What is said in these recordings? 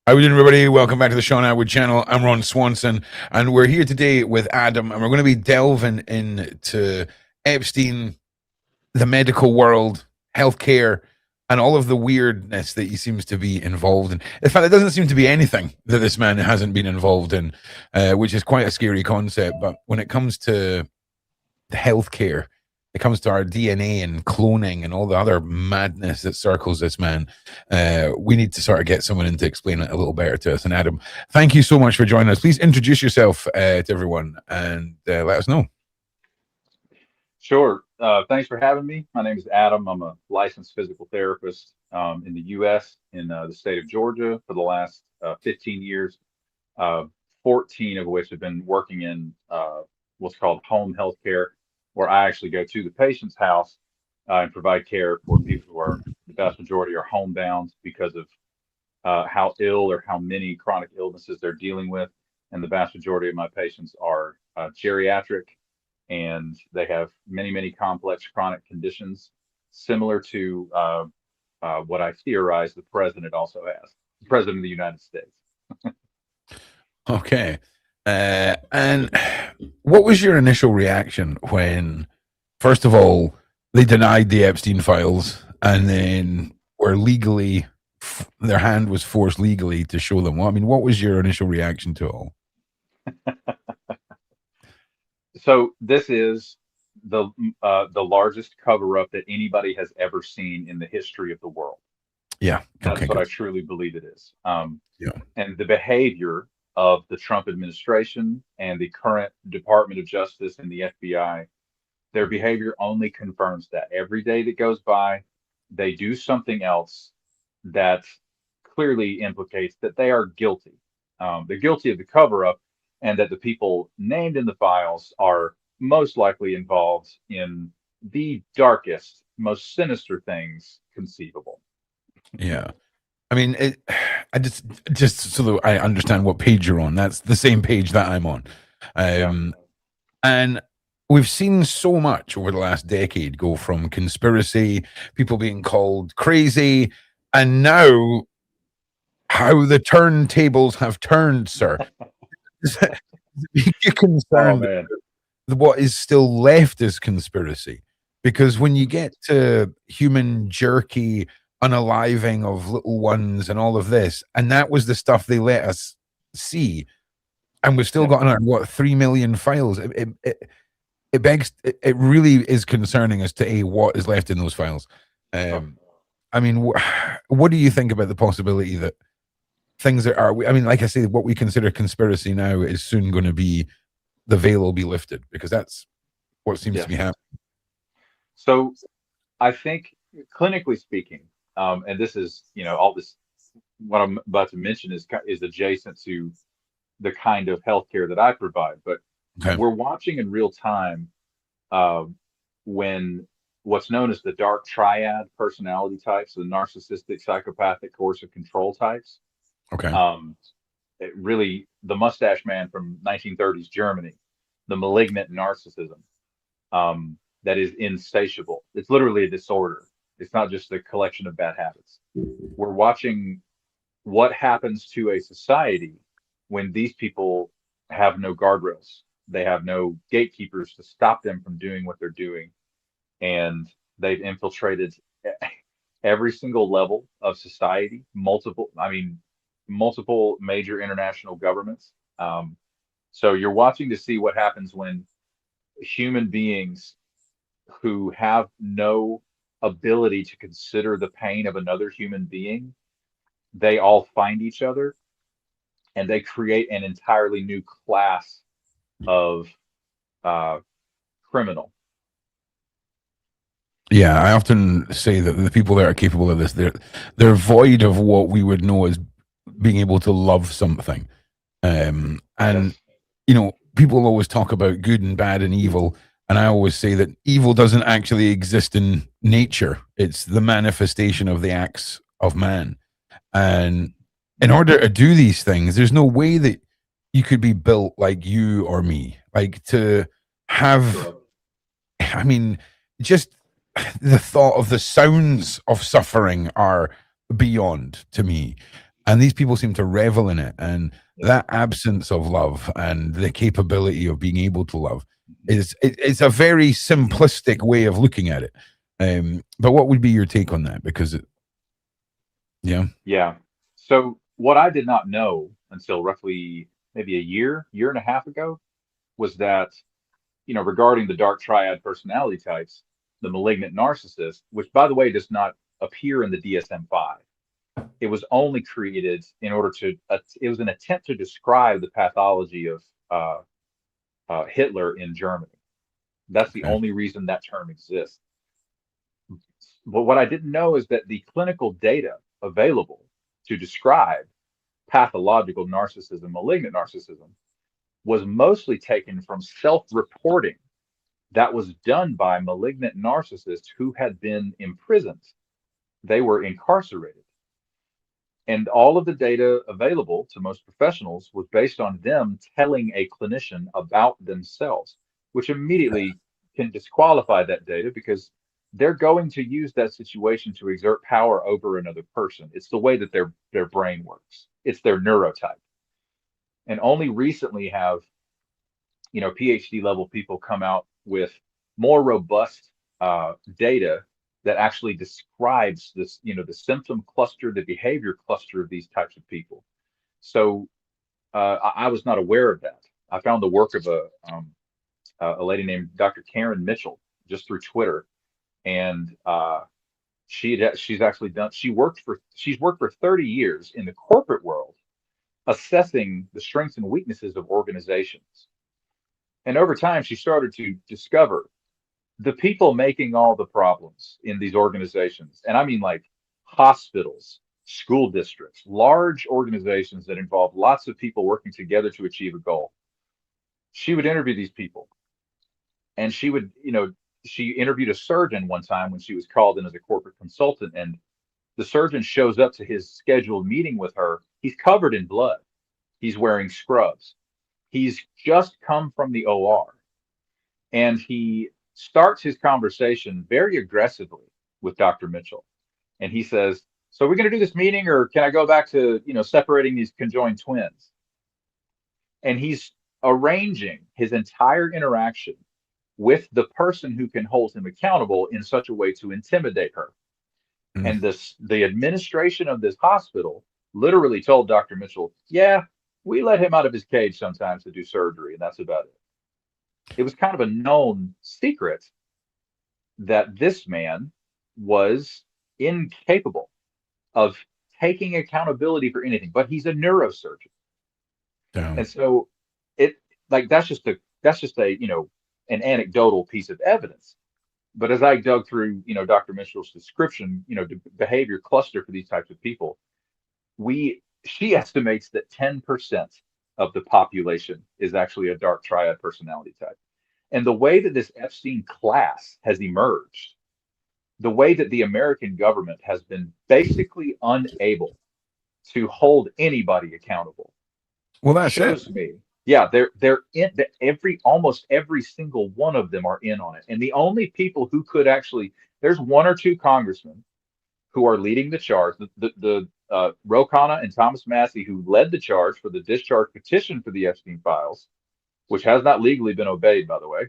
How are we doing, everybody? Welcome back to the Shaun Attwood channel. I'm Ron Swanson, and we're here today with Adam, and we're going to be delving into Epstein, the medical world, healthcare, and all of the weirdness that he seems to be involved in. In fact, there doesn't seem to be anything that this man hasn't been involved in, which is quite a scary concept. But when it comes to healthcare, it comes to our DNA and cloning and all the other madness that circles this man, we need to sort of get someone in to explain it a little better to us. And Adam, thank you so much for joining us. Please introduce yourself to everyone and let us know. Sure. Thanks for having me. My name is Adam. I'm a licensed physical therapist in the U.S. in the state of Georgia for the last 15 years, 14 of which have been working in what's called home health care, where I actually go to the patient's house and provide care for people who are, the vast majority are homebound because of how ill or how many chronic illnesses they're dealing with. And the vast majority of my patients are geriatric, and they have many, many complex chronic conditions similar to what I theorize the president also has, the president of the United States. Okay. And what was your initial reaction when, first of all, they denied the Epstein files and then were legally, their hand was forced legally to show them? Well, I mean, what was your initial reaction to it all? So this is the largest cover up that anybody has ever seen in the history of the world. Yeah. That's Okay, what good. I truly believe it is. Yeah. And the behavior of the Trump administration and the current Department of Justice and the FBI, their behavior only confirms that. Every day that goes by, they do something else that clearly implicates that they are guilty. They're guilty of the cover up, and that the people named in the files are most likely involved in the darkest, most sinister things conceivable. Yeah. I mean, I just so that I understand what page you're on. That's the same page that I'm on. And we've seen so much over the last decade go from conspiracy, people being called crazy, and now how the turntables have turned, sir. You're concerned what is still left is conspiracy, because when you get to human jerky, unaliving of little ones and all of this, and that was the stuff they let us see, and we've still got another, what, 3 million files. It begs, it really is concerning as to what is left in those files. I mean, what do you think about the possibility that things that are, I mean, like I say, what we consider conspiracy now is soon going to be, the veil will be lifted, because that's what seems to be happening. So I think, clinically speaking, and this is, all this, what I'm about to mention is adjacent to the kind of healthcare that I provide, but we're watching in real time when what's known as the dark triad personality types, the narcissistic, psychopathic, coercive control types. Really, the mustache man from 1930s Germany, the malignant narcissism that is insatiable. It's literally a disorder. It's not just a collection of bad habits. We're watching what happens to a society when these people have no guardrails. They have no gatekeepers to stop them from doing what they're doing. And they've infiltrated every single level of society, multiple major international governments. So you're watching to see what happens when human beings who have no ability to consider the pain of another human being, they all find each other and they create an entirely new class of criminal. Yeah, I often say that the people that are capable of this, they're void of what we would know as being able to love something. And people always talk about good and bad and evil, and I always say that evil doesn't actually exist in nature. It's the manifestation of the acts of man. And in order to do these things, there's no way that you could be built like you or me. Like, to have, I mean, just the thought of the sounds of suffering are beyond to me. And these people seem to revel in it. And that absence of love and the capability of being able to love it's a very simplistic way of looking at it. But what would be your take on that? Because Yeah. So what I did not know until roughly maybe a year and a half ago was that, regarding the dark triad personality types, the malignant narcissist, which by the way does not appear in the DSM-5. It was only created in order to, it was an attempt to describe the pathology of Hitler in Germany. That's the only reason that term exists. But what I didn't know is that the clinical data available to describe pathological narcissism, malignant narcissism, was mostly taken from self-reporting that was done by malignant narcissists who had been imprisoned. They were incarcerated. And all of the data available to most professionals was based on them telling a clinician about themselves, which immediately can disqualify that data because they're going to use that situation to exert power over another person. It's the way that their brain works. It's their neurotype. And only recently have, PhD level people come out with more robust data that actually describes this, the symptom cluster, the behavior cluster of these types of people. So I was not aware of that. I found the work of a lady named Dr. Karen Mitchell just through Twitter, and she's worked for 30 years in the corporate world, assessing the strengths and weaknesses of organizations. And over time, she started to discover the people making all the problems in these organizations. And I mean like hospitals, school districts, large organizations that involve lots of people working together to achieve a goal. She would interview these people. And she would, she interviewed a surgeon one time when she was called in as a corporate consultant. And the surgeon shows up to his scheduled meeting with her. He's covered in blood. He's wearing scrubs. He's just come from the OR. And he starts his conversation very aggressively with Dr. Mitchell. And he says, so we're going to do this meeting, or can I go back to, separating these conjoined twins? And he's arranging his entire interaction with the person who can hold him accountable in such a way to intimidate her. And the administration of this hospital literally told Dr. Mitchell, yeah, we let him out of his cage sometimes to do surgery, and that's about it. It was kind of a known secret that this man was incapable of taking accountability for anything, but he's a neurosurgeon. Damn. And so that's just a an anecdotal piece of evidence. But as I dug through, Dr. Mitchell's description, behavior cluster for these types of people, she estimates that 10% of the population is actually a dark triad personality type. And the way that this Epstein class has emerged, the way that the American government has been basically unable to hold anybody accountable. Well, that shows me. Yeah, they're in almost every single one of them are in on it. And the only people who could actually, there's one or two congressmen who are leading the charge. The Ro Khanna and Thomas Massie, who led the charge for the discharge petition for the Epstein files, which has not legally been obeyed, by the way.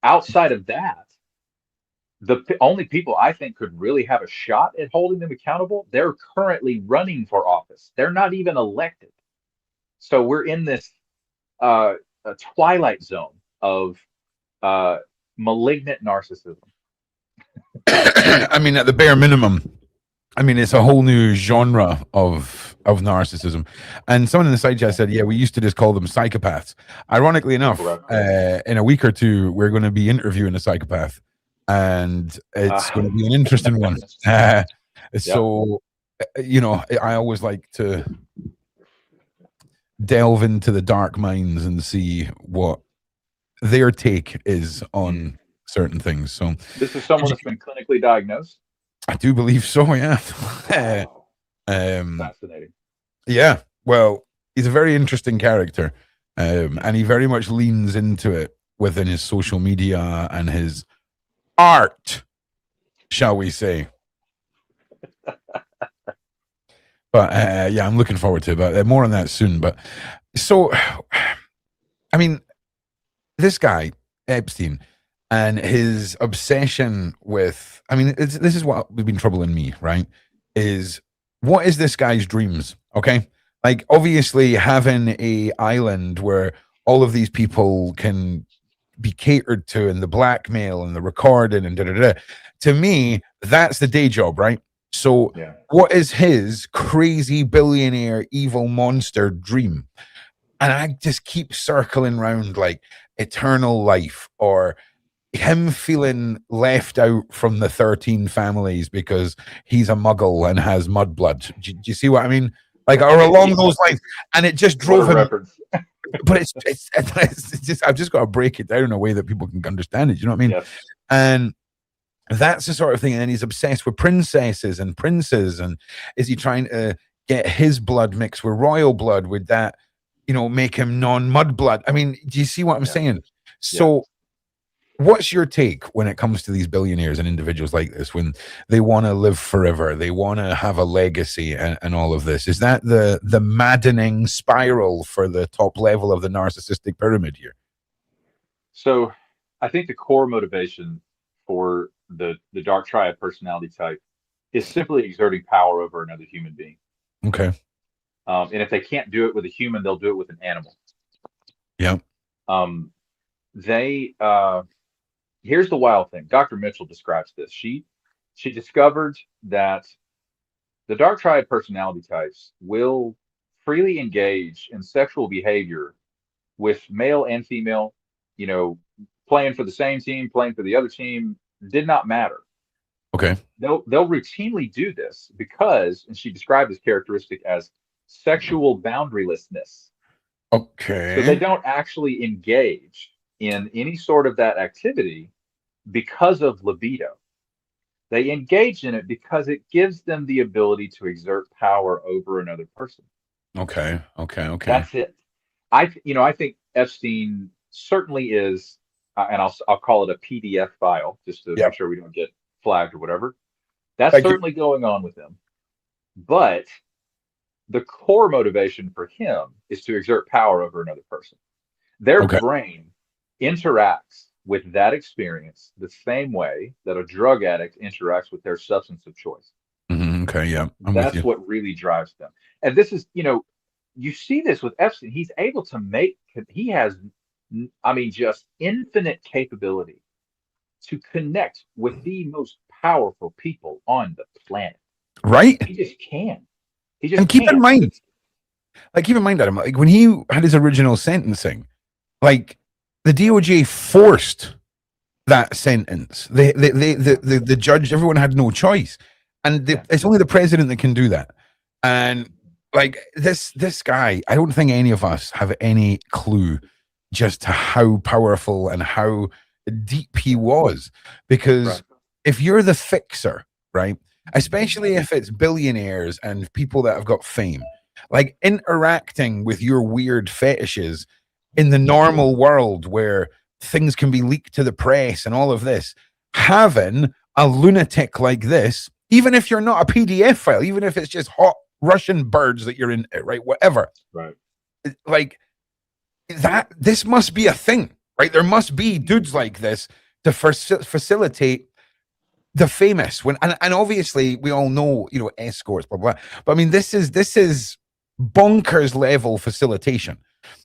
Outside of that, the only people I think could really have a shot at holding them accountable, they're currently running for office. They're not even elected. So we're in this a twilight zone of malignant narcissism. I mean, at the bare minimum, it's a whole new genre of narcissism. And someone in the side chat said, yeah, we used to just call them psychopaths. Ironically enough, in a week or two, we're going to be interviewing a psychopath, and it's going to be an interesting one. So, I always like to delve into the dark minds and see what their take is on certain things. So this is someone that's been clinically diagnosed? I do believe so, yeah. Fascinating. Yeah, well, he's a very interesting character, and he very much leans into it within his social media and his art, shall we say. But yeah, I'm looking forward to it. But more on that soon. But so, I mean, this guy Epstein and his obsession with, I mean, this is what has been troubling me, right? Is what is this guy's dreams? Okay, like obviously having a island where all of these people can be catered to, and the blackmail and the recording and da da da. To me, that's the day job, right? So, Yeah. what is his crazy billionaire evil monster dream? And I just keep circling around like eternal life, or him feeling left out from the 13 families because he's a muggle and has mudblood. Do you see what I mean? Like, or along those lines. And it just drove him. Reference. But it's just, I've just got to break it down in a way that people can understand it. You know what I mean? Yes. And that's the sort of thing. And then he's obsessed with princesses and princes. And is he trying to get his blood mixed with royal blood? Would that, you know, make him non-mud blood? I mean, do you see what I'm saying? So what's your take when it comes to these billionaires and individuals like this, when they want to live forever, they want to have a legacy and all of this? Is that the maddening spiral for the top level of the narcissistic pyramid here? So I think the core motivation for the dark triad personality type is simply exerting power over another human being. Okay. And if they can't do it with a human, they'll do it with an animal. Yeah. Here's the wild thing. Dr. Mitchell describes this. She discovered that the dark triad personality types will freely engage in sexual behavior with male and female, you know, playing for the same team, playing for the other team, did not matter. Okay. They'll routinely do this because, and she described this characteristic as sexual boundarylessness. Okay. So they don't actually engage in any sort of that activity because of libido. They engage in it because it gives them the ability to exert power over another person. Okay. That's it. I think Epstein certainly is, and I'll call it a PDF file just to make sure we don't get flagged or whatever. That's certainly going on with him. But the core motivation for him is to exert power over another person. Their brain interacts with that experience the same way that a drug addict interacts with their substance of choice. Mm-hmm. Okay, yeah. That's what really drives them. And this is, you see this with Epstein. He's able to he has, just infinite capability to connect with the most powerful people on the planet. Right? He just can. Keep in mind, Adam, like when he had his original sentencing, like the DOJ forced that sentence. The judge, everyone had no choice, and it's only the president that can do that. And like this guy, I don't think any of us have any clue just how powerful and how deep he was, because if you're the fixer, right? Especially if it's billionaires and people that have got fame, like interacting with your weird fetishes in the normal world where things can be leaked to the press and all of this, having a lunatic like this, even if you're not a PDF file, even if it's just hot Russian birds that you're into, right? Whatever. Right. Like that, this must be a thing, right? There must be dudes like this to facilitate the famous and obviously we all know, escorts, blah, blah, blah. But I mean, this is bonkers level facilitation.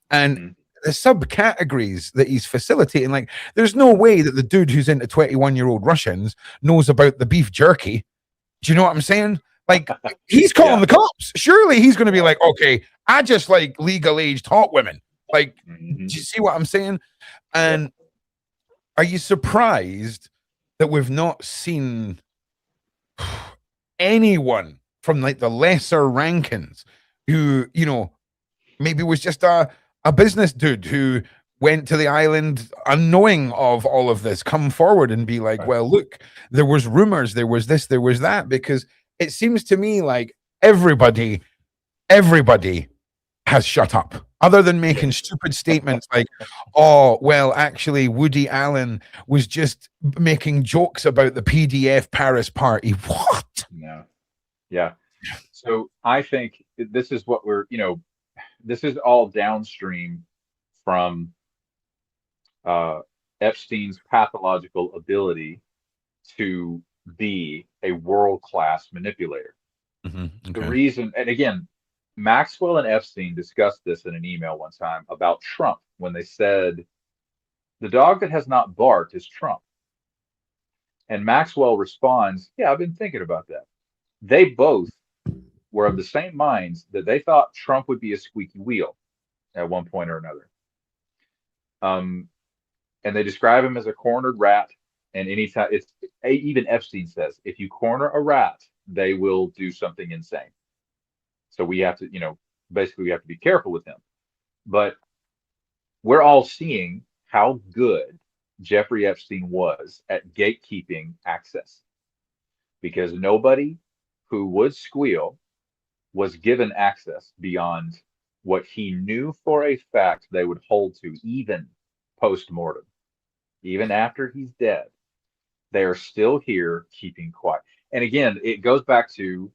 And the subcategories that he's facilitating, like there's no way that the dude who's into 21-year-old Russians knows about the beef jerky. Do you know what I'm saying? Like he's calling the cops. Surely he's going to be like, okay, I just like legal aged hot women. Like, do you see what I'm saying? And are you surprised that we've not seen anyone from like the lesser rankings who, maybe was just a business dude who went to the island unknowing of all of this, come forward and be like, well, look, there was rumors, there was this, there was that? Because it seems to me like everybody has shut up, other than making stupid statements like, oh, well, actually, Woody Allen was just making jokes about the PDF Paris party. What? Yeah. So I think this is what this is all downstream from uh, Epstein's pathological ability to be a world-class manipulator. The Okay. reason, and again, Maxwell and Epstein discussed this in an email one time about Trump when they said, the dog that has not barked is Trump. And Maxwell responds, yeah, I've been thinking about that. They both were of the same minds that they thought Trump would be a squeaky wheel at one point or another. Um, and they describe him as a cornered rat. And anytime even Epstein says, if you corner a rat, they will do something insane. So we have to, basically we have to be careful with him. But we're all seeing how good Jeffrey Epstein was at gatekeeping access, because nobody who would squeal was given access beyond what he knew for a fact they would hold to, even post-mortem. Even after he's dead, they are still here keeping quiet. And again, it goes back to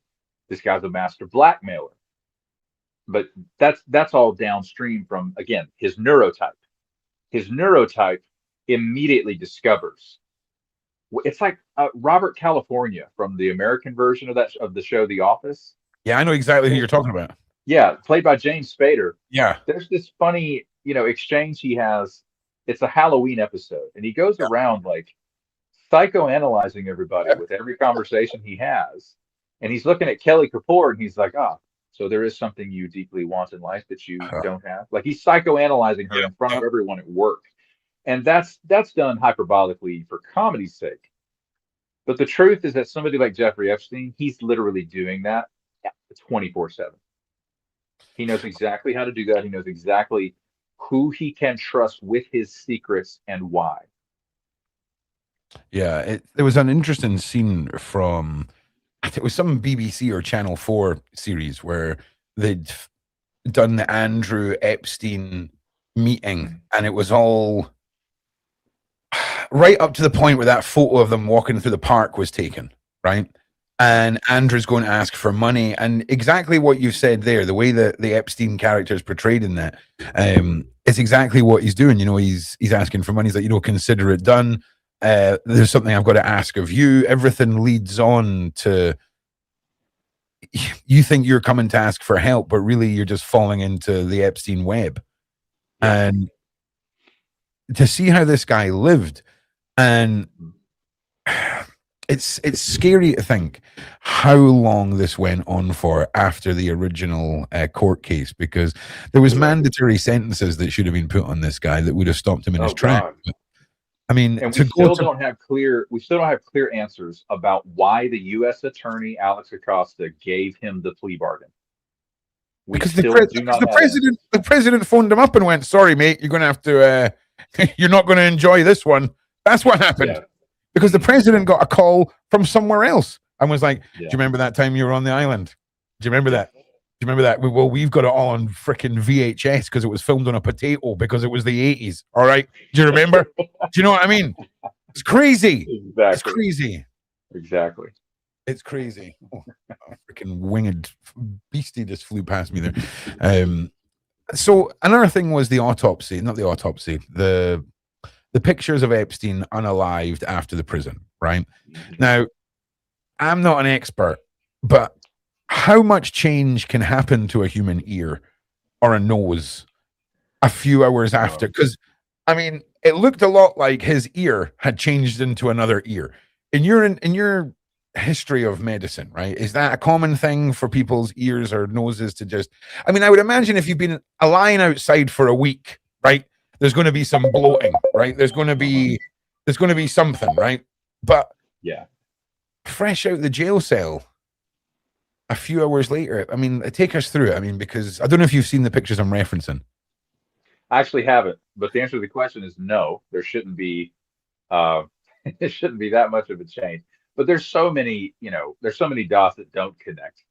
this guy's a master blackmailer. But that's all downstream from, again, his neurotype. His neurotype immediately discovers. It's like Robert California from the American version of the show The Office. Yeah, I know exactly who you're talking about. Yeah, played by James Spader. Yeah. There's this funny, exchange he has. It's a Halloween episode, and he goes around like psychoanalyzing everybody with every conversation he has. And he's looking at Kelly Kapoor, and he's like, so there is something you deeply want in life that you don't have. Like he's psychoanalyzing her in front of everyone at work. And that's done hyperbolically for comedy's sake. But the truth is that somebody like Jeffrey Epstein, he's literally doing that 24/7. He knows exactly how to do that. He knows exactly who he can trust with his secrets and why. Yeah, there was an interesting scene from, I think it was some BBC or Channel 4 series where they'd done the Andrew Epstein meeting, and it was all right up to the point where that photo of them walking through the park was taken, right? And Andrew's going to ask for money, and exactly what you said there, the way that the Epstein character is portrayed in that, is exactly what he's doing. He's asking for money. He's like, consider it done. There's something I've got to ask of you. Everything leads on to, you think you're coming to ask for help, but really you're just falling into the Epstein web. Yeah. And to see how this guy lived, and it's scary to think how long this went on for after the original court case, because there was mandatory sentences that should have been put on this guy that would have stopped him in his tracks. I mean, and we still don't have clear answers about why the U.S. Attorney Alex Acosta gave him the plea bargain. Because the president phoned him up and went, "Sorry, mate, you're going to have to. You're not going to enjoy this one." That's what happened. Yeah. Because the president got a call from somewhere else and was like, "Do you remember that time you were on the island? Do you remember that? Do you remember that? Well, we've got it all on freaking VHS because it was filmed on a potato because it was the 80s. All right. Do you remember? Do you know what I mean? It's crazy. Exactly. It's crazy. Exactly. It's crazy. Oh, freaking winged beastie just flew past me there. So another thing was the pictures of Epstein unalived after the prison, right? Now, I'm not an expert, but how much change can happen to a human ear or a nose a few hours after? Because, I mean, it looked a lot like his ear had changed into another ear. In your history of medicine, right? Is that a common thing for people's ears or noses to just... I mean, I would imagine if you've been lying outside for a week, right? There's going to be some bloating, right? There's going to be something, right? But fresh out the jail cell a few hours later, I mean, take us through it. I mean, because I don't know if you've seen the pictures I'm referencing. I actually haven't, but the answer to the question is no. There shouldn't be it shouldn't be that much of a change. But there's so many dots that don't connect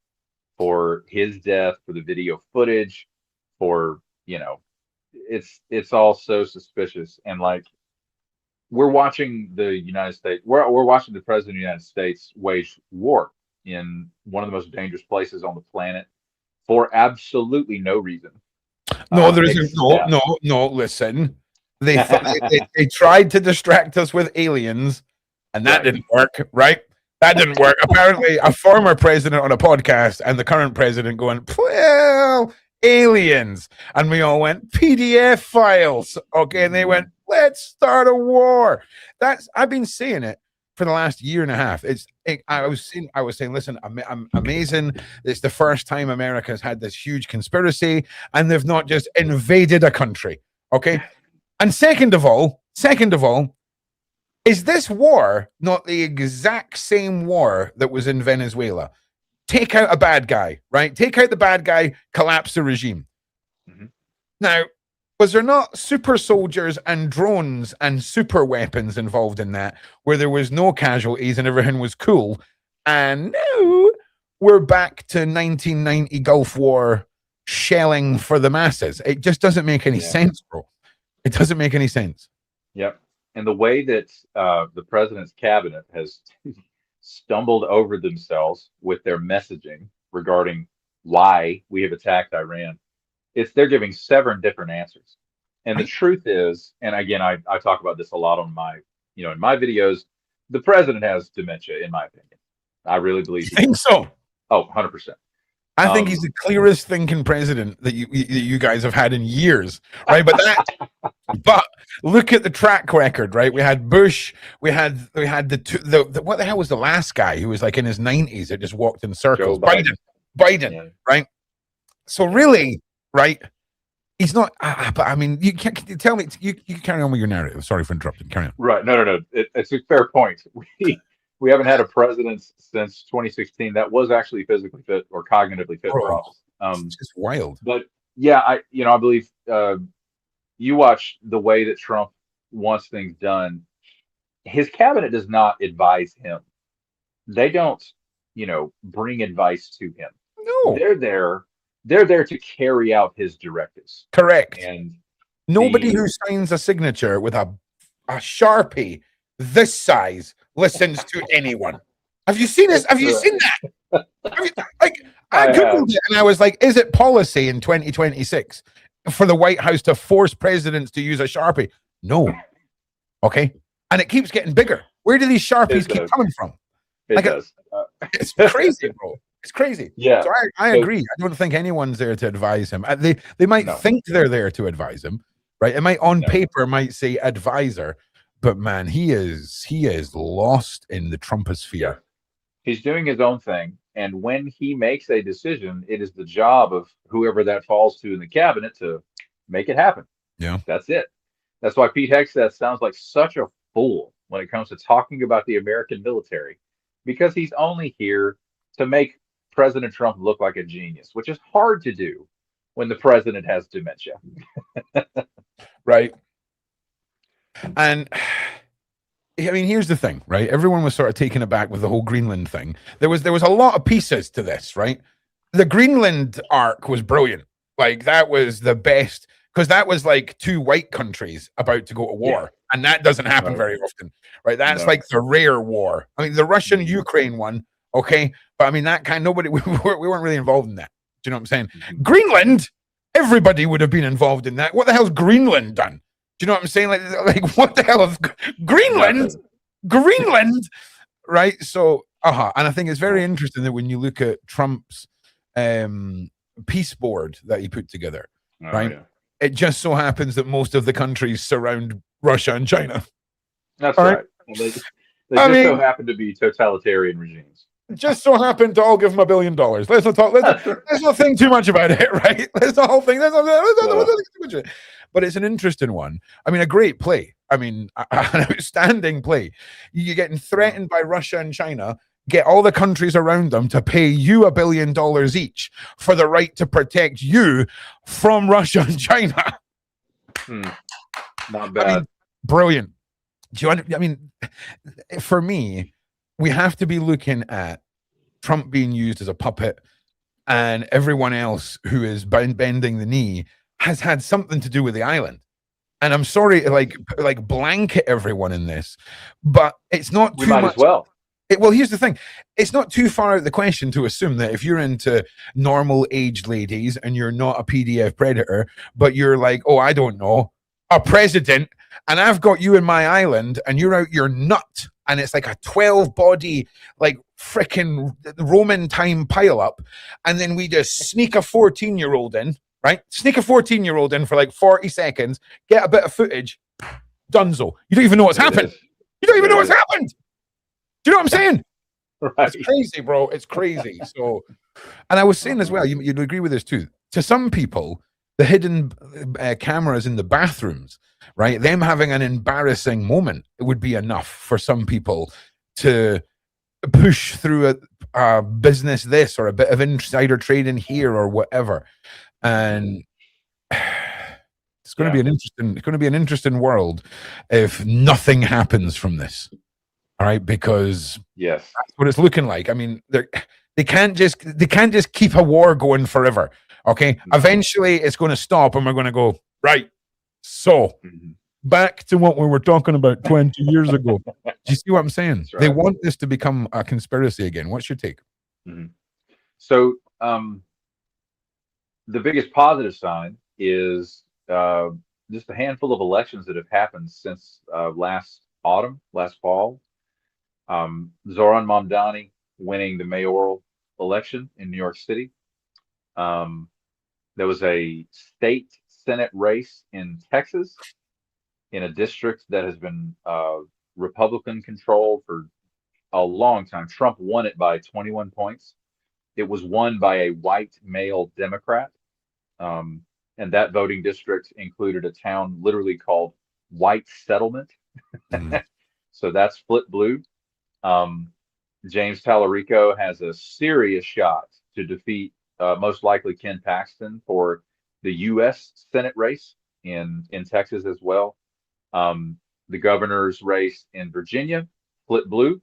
for his death, for the video footage, for it's all so suspicious. And like, we're watching the United States, we're watching the president of the United States wage war in one of the most dangerous places on the planet for absolutely no reason. No, there isn't. No. Listen, they tried to distract us with aliens, and that didn't work. Right? That didn't work. Apparently, a former president on a podcast and the current president going, well, aliens, and we all went PDF files. Okay, and they went, let's start a war. I've been saying it for the last year and a half. I was saying, listen, I'm amazing. It's the first time America's had this huge conspiracy, and they've not just invaded a country. Okay, and second of all, is this war not the exact same war that was in Venezuela? Take out a bad guy, right? Take out the bad guy, collapse the regime. Mm-hmm. Now, was there not super soldiers and drones and super weapons involved in that, where there was no casualties and everything was cool? And now we're back to 1990 Gulf War shelling for the masses. It just doesn't make any sense, bro. It doesn't make any sense. Yep. And the way that the president's cabinet has stumbled over themselves with their messaging regarding why we have attacked Iran, they're giving 7 different answers. And the truth is, and again, I talk about this a lot on my, in my videos, the president has dementia, in my opinion. I really believe. You think so? Oh, 100%. I think he's the clearest thinking president that you guys have had in years, right? But look at the track record, right? We had Bush, we had the what the hell was the last guy who was like in his 90s that just walked in circles? Biden, yeah. Right? So really, right? He's not. But I mean, can you tell me? You carry on with your narrative. Sorry for interrupting. Carry on. Right? No. It's a fair point. We haven't had a president since 2016 that was actually physically fit or cognitively fit for office. It's just wild. But yeah, I believe you watch the way that Trump wants things done. His cabinet does not advise him. They don't, bring advice to him. No, they're there to carry out his directives. Correct. And nobody who signs a signature with a Sharpie this size listens to anyone. Have you seen this? Have you seen that? I googled it and I was like, is it policy in 2026 for the White House to force presidents to use a Sharpie? No. Okay. And it keeps getting bigger. Where do these Sharpies keep coming from? It does. It's crazy, bro. It's crazy. Yeah. So I agree. I don't think anyone's there to advise him. They might think they're there to advise him, right? It might on paper might say advisor, but man, he is lost in the Trumposphere. Yeah. He's doing his own thing, and when he makes a decision, it is the job of whoever that falls to in the cabinet to make it happen. Yeah, that's it. That's why Pete Hegseth sounds like such a fool when it comes to talking about the American military, because he's only here to make President Trump look like a genius, which is hard to do when the president has dementia. Right. And I mean, here's the thing, right? Everyone was sort of taken aback with the whole Greenland thing. There was a lot of pieces to this, right? The Greenland arc was brilliant. Like, that was the best, because that was like 2 white countries about to go to war, and that doesn't happen very often, right? That's like the rare war. I mean, the Russian-Ukraine one, okay, but I mean, that kind, nobody, we weren't really involved in that. Do you know what I'm saying? Mm-hmm. Greenland, everybody would have been involved in that. What the hell's Greenland done? Do you know what I'm saying? Like what the hell is Greenland? Greenland, right? So, and I think it's very interesting that when you look at Trump's peace board that he put together, right? Yeah. It just so happens that most of the countries surround Russia and China. That's right. They just so happen to be totalitarian regimes. Just so happened to all give him $1 billion. Let's not think too much about it, right? Let's the whole thing. Let's not think too much of it. But it's an interesting one. I mean, a great play. I mean, an outstanding play. You're getting threatened by Russia and China. Get all the countries around them to pay you $1 billion each for the right to protect you from Russia and China. Not bad. I mean, brilliant. Do you? I mean, for me, we have to be looking at Trump being used as a puppet, and everyone else who is bending the knee has had something to do with the island. And I'm sorry to like blanket everyone in this, but it's not too much. Might as well. Well, here's the thing. It's not too far out of the question to assume that if you're into normal aged ladies and you're not a PDF predator, but you're like, oh, I don't know, a president, and I've got you in my island and you're out your nut, and it's like a 12 body, like freaking Roman time pile up, and then we just sneak a 14-year-old in, right? Sneak a 14-year-old in for like 40 seconds, get a bit of footage, dunzo. You don't even know what's happened. You don't even know what's happened. Do you know what I'm saying? Right. It's crazy, bro. It's crazy. So, and I was saying as well, you'd agree with this too. To some people, the hidden cameras in the bathrooms, right? Them having an embarrassing moment, it would be enough for some people to push through a business this or a bit of insider trading here or whatever. And it's going to be an interesting world if nothing happens from this. All right, because yes, that's what it's looking like. I mean, they can't just keep a war going forever. Okay, eventually it's going to stop, and we're going to go right. So back to what we were talking about 20 years ago. Do you see what I'm saying? Right. They want this to become a conspiracy again. What's your take? So the biggest positive sign is just a handful of elections that have happened since last fall. Zoran Mamdani winning the mayoral election in New York City. There was a state Senate race in Texas in a district that has been Republican controlled for a long time. Trump won it by 21 points. It was won by a white male Democrat. And that voting district included a town literally called White Settlement. So that's split blue. James Tallarico has a serious shot to defeat most likely Ken Paxton for the U.S. Senate race in Texas as well. The governor's race in Virginia, split blue.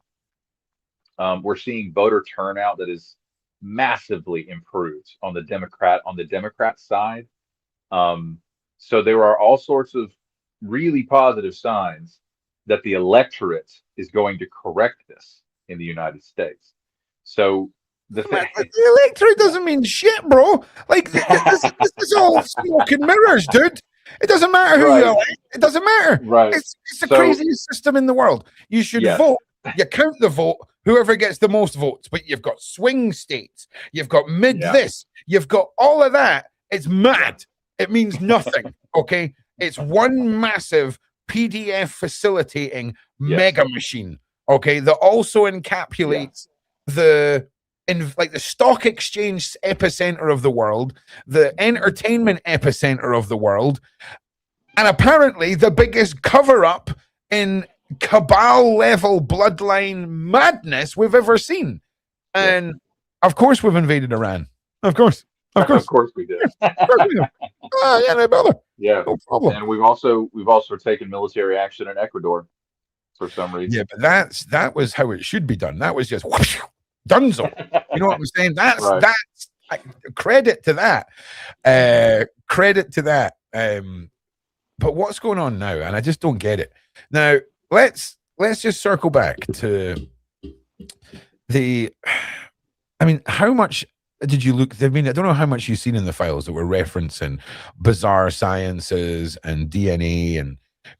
We're seeing voter turnout that is massively improved on the Democrat side. So there are all sorts of really positive signs that the electorate is going to correct this in the United States. So the electorate doesn't mean shit, bro. Like this is all smoke and mirrors, dude. It doesn't matter who you elect. It doesn't matter. Right. It's the craziest system in the world. You should vote. You count the vote, whoever gets the most votes. But you've got swing states. You've got this. You've got all of that. It's mad. It means nothing. Okay. It's one massive PDF facilitating mega machine. Okay. That also encapsulates the stock exchange epicenter of the world, the entertainment epicenter of the world, and apparently the biggest cover-up in cabal level bloodline madness we've ever seen. And of course we've invaded Iran. Of course we did. No bother. Yeah, no problem. And we've also taken military action in Ecuador for some reason. Yeah, but that was how it should be done. That was just whoosh, dunzo. You know what I'm saying? That's credit to that. Credit to that. But what's going on now? And I just don't get it. Now let's just circle back to how much did you look? I mean, I don't know how much you've seen in the files that were referencing bizarre sciences and DNA and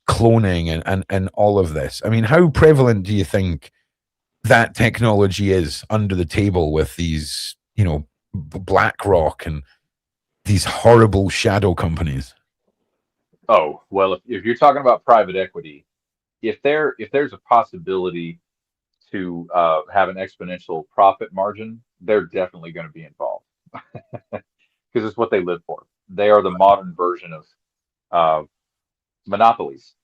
cloning and all of this. I mean, how prevalent do you think that technology is under the table with these, BlackRock and these horrible shadow companies? Oh, well, if you're talking about private equity, if there's a possibility to have an exponential profit margin, they're definitely going to be involved because it's what they live for. They are the modern version of monopolies.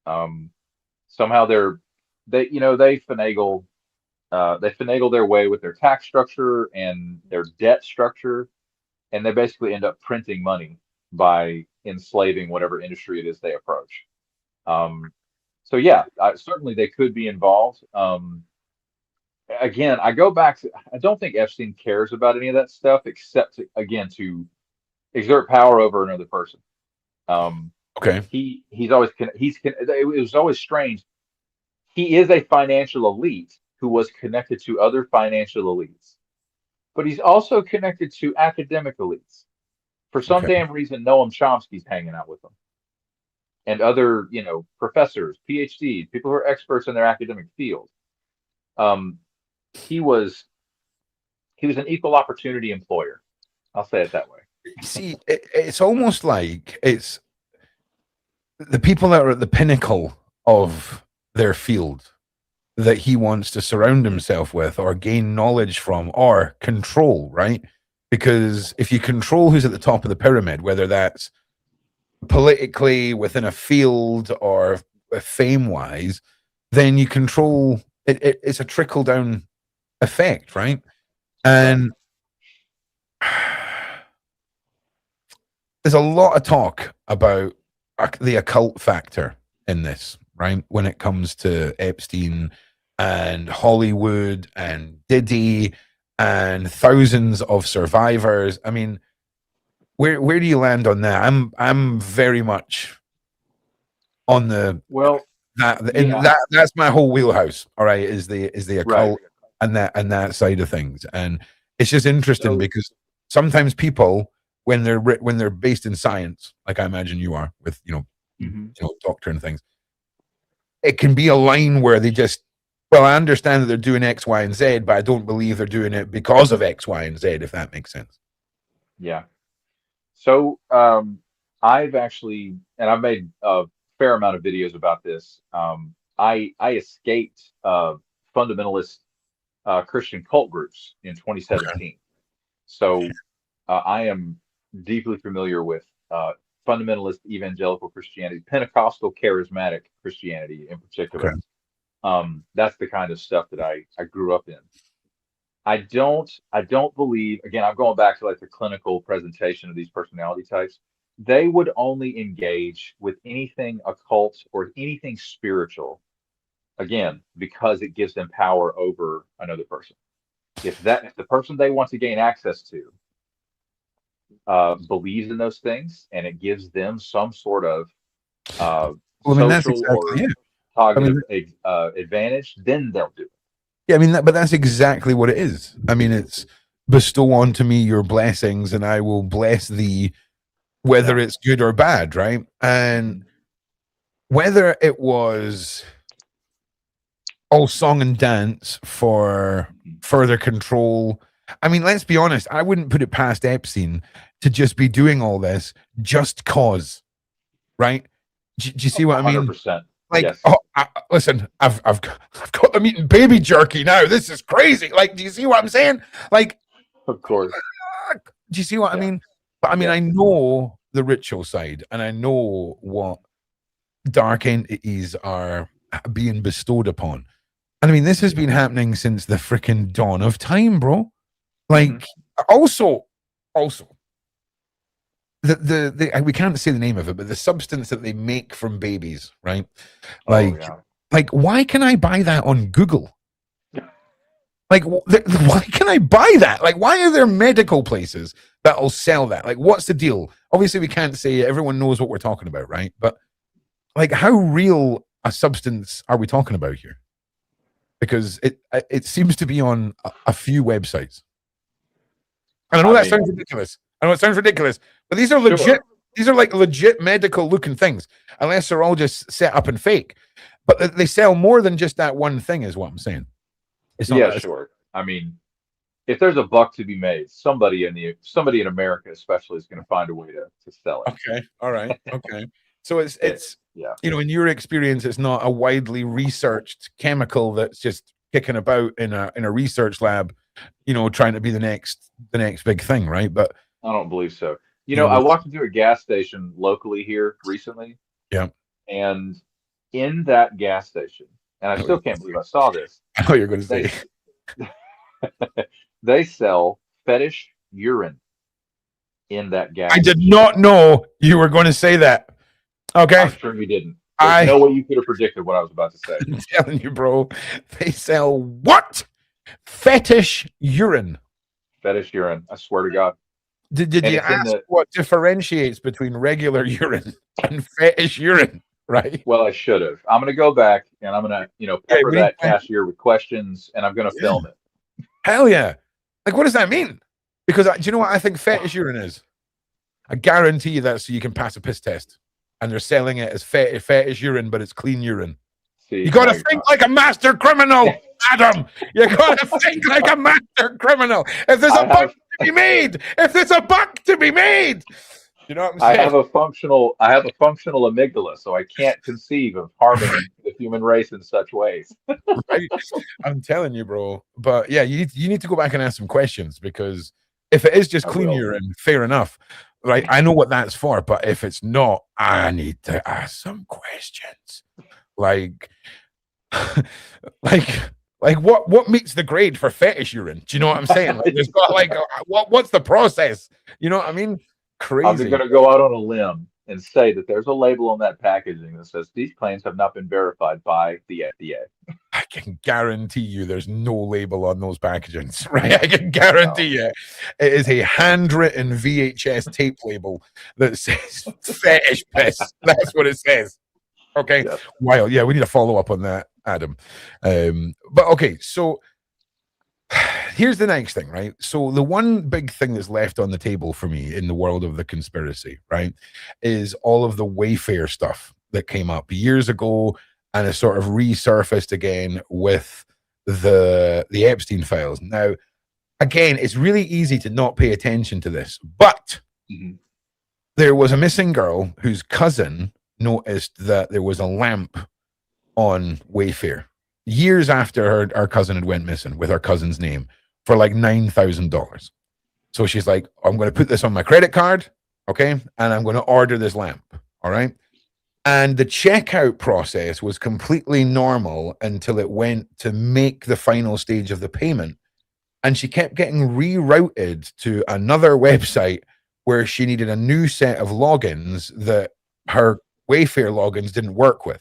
Somehow they finagle their way with their tax structure and their debt structure, and they basically end up printing money by enslaving whatever industry it is they approach. So yeah, certainly they could be involved. Again, I go back to, I don't think Epstein cares about any of that stuff except to exert power over another person. Okay. It was always strange. He is a financial elite who was connected to other financial elites, but he's also connected to academic elites. For some Okay. damn reason, Noam Chomsky's hanging out with them and other, professors, PhDs, people who are experts in their academic field. Um, he was an equal opportunity employer. I'll say it that way. See, it's almost like it's the people that are at the pinnacle of their field that he wants to surround himself with or gain knowledge from or control, right? Because if you control who's at the top of the pyramid, whether that's politically within a field or fame wise, then you control it. It's a trickle down effect, right? And there's a lot of talk about the occult factor in this, right? When it comes to Epstein and Hollywood and Diddy and thousands of survivors. I mean, where do you land on that? I'm very much on the that's my whole wheelhouse. All right, is the occult and that side of things, and it's just interesting because sometimes people when they're based in science, like I imagine you are with doctor and things, it can be a line where they just, well, I understand that they're doing X, Y, and Z, but I don't believe they're doing it because of X, Y, and Z, if that makes sense. Yeah. So I've actually, and I've made a fair amount of videos about this. I escaped fundamentalist Christian cult groups in 2017. Okay. So I am deeply familiar with fundamentalist evangelical Christianity, Pentecostal charismatic Christianity in particular. Okay. That's the kind of stuff that I grew up in. I don't believe, again, I'm going back to like the clinical presentation of these personality types. They would only engage with anything occult or anything spiritual, again, because it gives them power over another person. If the person they want to gain access to believes in those things and it gives them some sort of social or cognitive advantage, then they'll do it. Yeah, I mean, but that's exactly what it is. I mean, it's bestow onto me your blessings and I will bless thee, whether it's good or bad, right? And whether it was all song and dance for further control. I mean, let's be honest, I wouldn't put it past Epstein to just be doing all this just cause, right? Do you see what 100%. I mean? Like, yes. Listen, I've got them eating baby jerky now. This is crazy. Like, do you see what I'm saying? Like, of course. Do you see what I mean? But I mean, I know the ritual side, and I know what dark entities are being bestowed upon. And I mean, this has been happening since the freaking dawn of time, bro. Like, also, the we can't say the name of it, but the substance that they make from babies, right? Like, why can I buy that on Google? Like, why can I buy that? Like, why are there medical places that'll sell that? Like, what's the deal? Obviously, we can't say it. Everyone knows what we're talking about, right? But like, how real a substance are we talking about here? Because it seems to be on a few websites. And I know that sounds ridiculous. I know it sounds ridiculous, but these are legit. Sure. These are like legit medical looking things, unless they're all just set up and fake. But they sell more than just that one thing, is what I'm saying. It's not sure. I mean, if there's a buck to be made, somebody in America, especially, is going to find a way to sell it. Okay. All right. Okay. So it's in your experience, it's not a widely researched chemical that's just kicking about in a research lab, trying to be the next big thing, right? But I don't believe so. I walked into a gas station locally here recently. Yeah. And in that gas station, and I still can't believe I saw this. I know you're going to say. They sell fetish urine in that gas station. I did not know you were going to say that. Okay. I'm sure you didn't. There's no way you could have predicted what I was about to say. I'm telling you, bro. They sell what? Fetish urine. Fetish urine. I swear to God. Did you ask what differentiates between regular urine and fetish urine? right? Well, I should have. I'm going to go back and I'm going to, Yeah, pepper we need that cashier with questions, and I'm going to yeah. film it. Hell yeah. Like, what does that mean? Because do you know what I think fetish urine is? I guarantee you that so you can pass a piss test. And they're selling it as fetish urine, but it's clean urine. See, You got no, to you're think not. like a master criminal, Adam. You got to think like a master criminal. If there's a buck to be made, you know what I'm I saying? have a functional amygdala, so I can't conceive of harming the human race in such ways. Right? I'm telling you, bro. But yeah, you need to go back and ask some questions, because if it is just I clean will. urine, fair enough. Right? I know what that's for, but if it's not, I need to ask some questions. Like, like, what meets the grade for fetish urine? Do you know what I'm saying? Like, there's got like what's the process? You know what I mean? I'm just Crazy. going to go out on a limb and say that there's a label on that packaging that says these claims have not been verified by the FDA. I can guarantee you there's no label on those packagings, right? I can guarantee you it is a handwritten VHS tape label that says fetish piss. That's what it says. Okay. Yes. Wow. Yeah, we need a follow up on that, Adam. But okay, so here's the next thing, right? So the one big thing that's left on the table for me in the world of the conspiracy, right, is all of the Wayfair stuff that came up years ago and has sort of resurfaced again with the Epstein files. Now, again, it's really easy to not pay attention to this, but there was a missing girl whose cousin noticed that there was a lamp on Wayfair years after our cousin had went missing with her cousin's name for like $9,000. So she's like, I'm going to put this on my credit card, okay, and I'm going to order this lamp, all right? And the checkout process was completely normal until it went to make the final stage of the payment. And she kept getting rerouted to another website where she needed a new set of logins that her Wayfair logins didn't work with.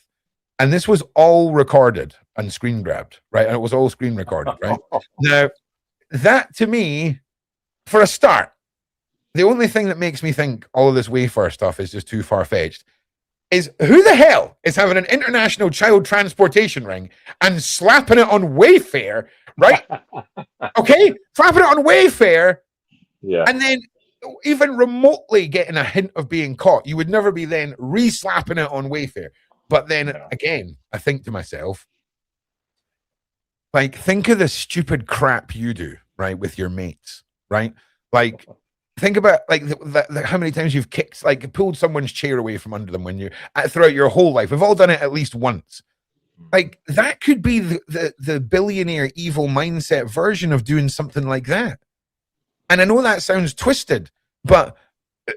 And this was all recorded and screen grabbed, right? And it was all screen recorded, right? Now, that to me, for a start, the only thing that makes me think all of this Wayfair stuff is just too far-fetched is who the hell is having an international child transportation ring and slapping it on Wayfair, right? Okay, slapping it on Wayfair, Yeah. and then even remotely getting a hint of being caught. You would never be then re-slapping it on Wayfair. But then again, I think to myself, like, think of the stupid crap you do, right, with your mates, right? Like, think about like how many times you've kicked, like, pulled someone's chair away from under them when you throughout your whole life. We've all done it at least once. Like, that could be the billionaire evil mindset version of doing something like that. And I know that sounds twisted, but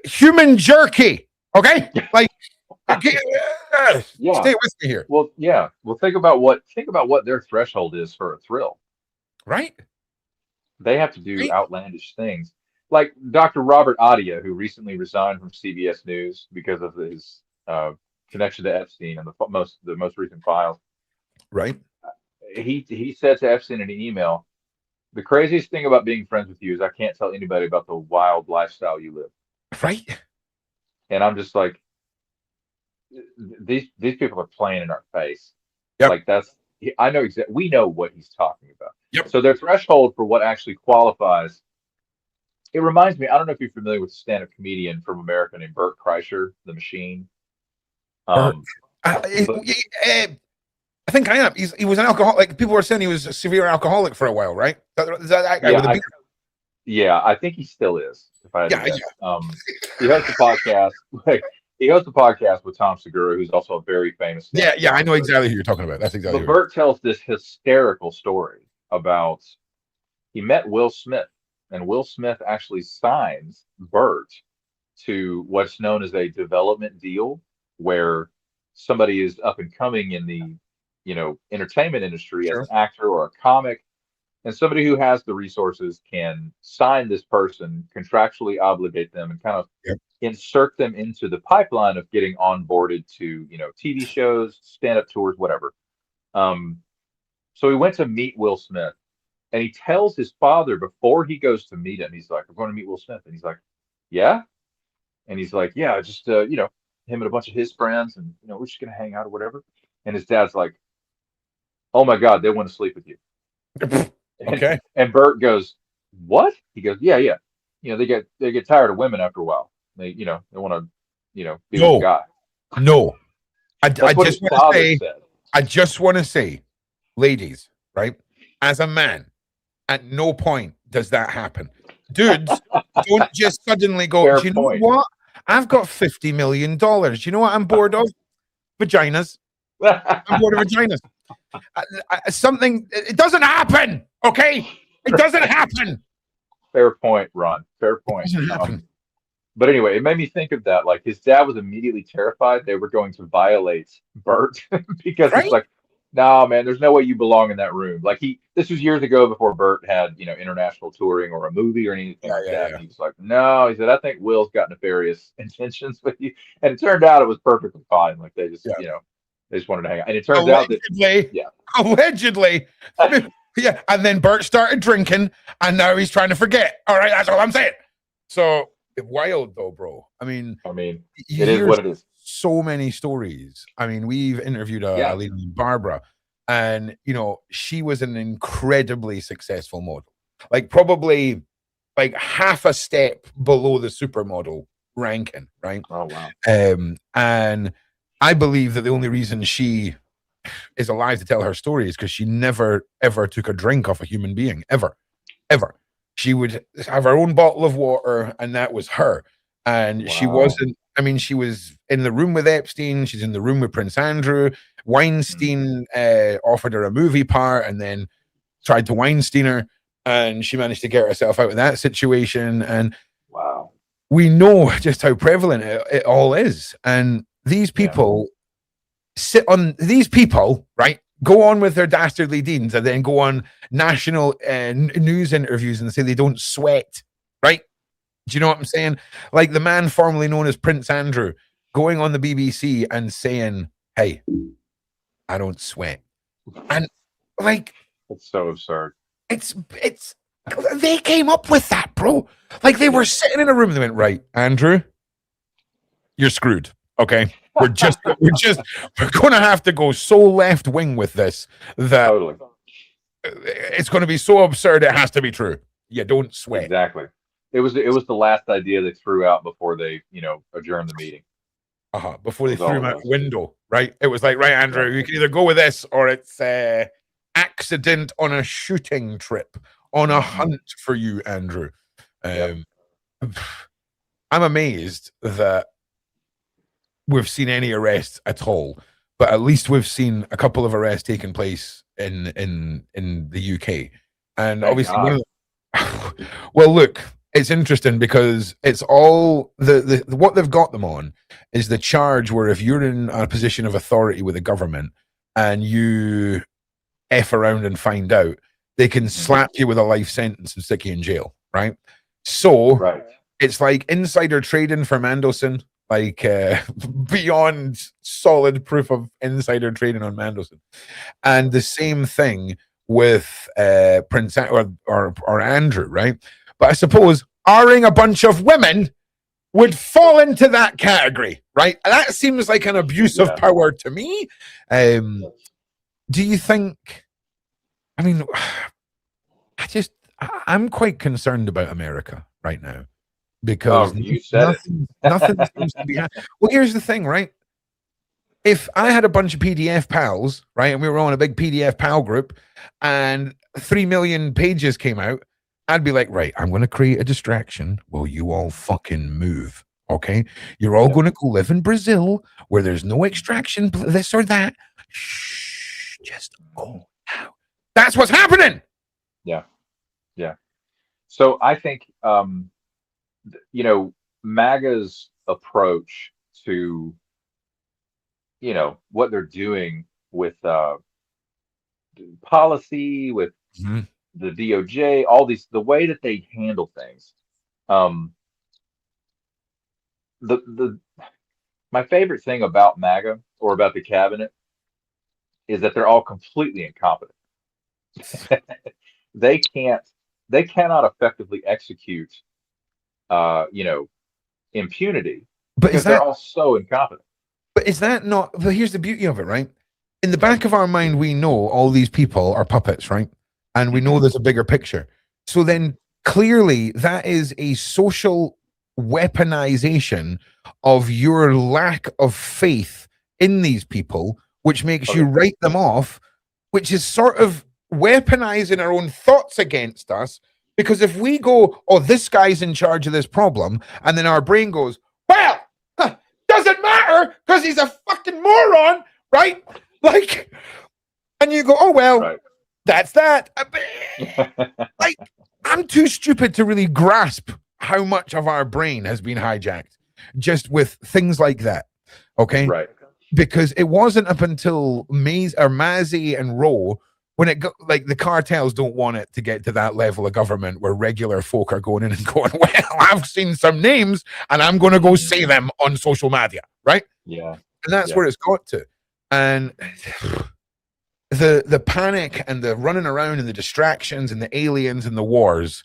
human jerky, okay? Like, Yeah. stay with me here. Well, yeah. Well, think about what their threshold is for a thrill. Right? They have to do outlandish things. Like Dr. Robert Adia, who recently resigned from CBS News because of his connection to Epstein and the most recent files. Right. He said to Epstein in an email, "The craziest thing about being friends with you is I can't tell anybody about the wild lifestyle you live." Right. And I'm just like, these people are playing in our face. Yep. Like, I know exactly. We know what he's talking about. Yep. So their threshold for what actually qualifies. It reminds me. I don't know if you're familiar with a stand-up comedian from America named Bert Kreischer, the Machine. I think I am. He was an alcoholic. Like, people were saying he was a severe alcoholic for a while, right? Is that guy with a beard? Yeah, I think he still is. If I had to guess. Yeah. He hosts a podcast. He hosts a podcast with Tom Segura, who's also a very famous. Yeah, I know exactly who you're talking about. That's exactly. But Bert tells this hysterical story about he met Will Smith, and Will Smith actually signs Bert to what's known as a development deal, where somebody is up and coming in the entertainment industry as an actor or a comic, and somebody who has the resources can sign this person, contractually obligate them, and kind of insert them into the pipeline of getting onboarded to TV shows, stand-up tours, whatever. So he went to meet Will Smith, and he tells his father before he goes to meet him, he's like, "I'm going to meet Will Smith," and he's like, "Yeah," and he's like, "Yeah, just him and a bunch of his friends, and we're just gonna hang out or whatever. And his dad's like, "Oh my God, they want to sleep with you." Okay. And Bert goes, "What?" He goes, "Yeah, yeah. They get tired of women after a while. They want to, be with a No, guy." no. That's what his father said. I just want to say, ladies, right? As a man, at no point does that happen. Dudes, don't just suddenly go, Fair do you know point. what? I've got $50 million. Do you know what I'm bored of? Vaginas. I'm bored of vaginas. Something, it doesn't happen. Okay. It doesn't happen. Fair point, Ron. Fair point. It doesn't happen. But anyway, it made me think of that. Like his dad was immediately terrified they were going to violate Bert because he's Right? like, "No, man, there's no way you belong in that room." Like this was years ago before Bert had, international touring or a movie or anything like that. Yeah. And he was like, "No," he said, "I think Will's got nefarious intentions with you." And it turned out it was perfectly fine. Like they just, they just wanted to hang out. And it turns out that, Allegedly. Yeah. And then Bert started drinking and now he's trying to forget. All right. That's all I'm saying. So wild though, bro. I mean, it is what it is. So many stories. I mean, we've interviewed a lady named Barbara, and she was an incredibly successful model, like probably like half a step below the supermodel ranking, right? Oh wow. And I believe that the only reason she is alive to tell her story is because she never ever took a drink off a human being, ever. She would have her own bottle of water, and that was her. And she wasn't, I mean, she was in the room with Epstein. She's in the room with Prince Andrew. Weinstein offered her a movie part and then tried to Weinstein her. And she managed to get herself out of that situation. And we know just how prevalent it all is. And these people right? Go on with their dastardly deeds and then go on national news interviews and say they don't sweat, right? Do you know what I'm saying? Like the man formerly known as Prince Andrew going on the BBC and saying, "Hey, I don't sweat." And like, it's so absurd. It's they came up with that, bro. Like they were sitting in a room and they went, "Right, Andrew, you're screwed. Okay. We're going to have to go so left wing with this that it's going to be so absurd it has to be true. You don't sweat." Exactly. It was the last idea they threw out before they, adjourned the meeting. Before they threw him out the window, right? It was like, "Right, Andrew, you can either go with this or it's accident on a shooting trip, on a hunt for you, Andrew." I'm amazed that we've seen any arrests at all, but at least we've seen a couple of arrests taking place in the UK. And obviously, well, look, it's interesting because it's all the what they've got them on is the charge where if you're in a position of authority with the government and you F around and find out, they can slap you with a life sentence and stick you in jail, right? So it's like insider trading for Mandelson, like beyond solid proof of insider trading on Mandelson. And the same thing with Prince or Andrew, right? But I suppose hiring a bunch of women would fall into that category, right? And that seems like an abuse of power to me. Do you think, I mean, I'm quite concerned about America right now because nothing seems to be happening. Well, here's the thing, right? If I had a bunch of PDF pals, right, and we were on a big PDF pal group and 3 million pages came out, I'd be like, right, I'm going to create a distraction while you all fucking move, okay? You're all going to go live in Brazil where there's no extraction, this or that. Shh, just go now. That's what's happening. Yeah. So I think, MAGA's approach to, what they're doing with policy, with the DOJ, all these, the way that they handle things. My favorite thing about MAGA or about the cabinet is that they're all completely incompetent. They cannot effectively execute, impunity But because they're all so incompetent. But is that not? But here's the beauty of it, right? In the back of our mind, we know all these people are puppets, right? And we know there's a bigger picture. So then clearly that is a social weaponization of your lack of faith in these people, which makes you write them off, which is sort of weaponizing our own thoughts against us. Because if we go, oh, this guy's in charge of this problem, and then our brain goes, well, doesn't matter because he's a fucking moron, right? Like, and you go, oh, well, that's that. Like, I'm too stupid to really grasp how much of our brain has been hijacked just with things like that. Okay. Right. Because it wasn't up until Mazzy and Roe when it got like the cartels don't want it to get to that level of government where regular folk are going in and going, well, I've seen some names and I'm going to go say them on social media. Right. Yeah. And that's where it's got to. And the panic and the running around and the distractions and the aliens and the wars.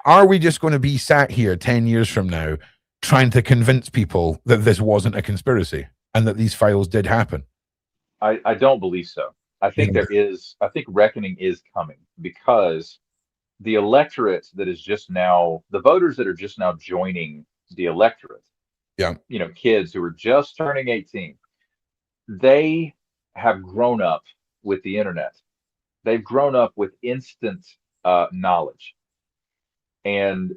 Are we just going to be sat here 10 years from now trying to convince people that this wasn't a conspiracy and that these files did happen? I don't believe so. I think I think reckoning is coming because the electorate that is just now, the voters that are just now joining the electorate, kids who are just turning 18, they have grown up with the internet. They've grown up with instant knowledge. And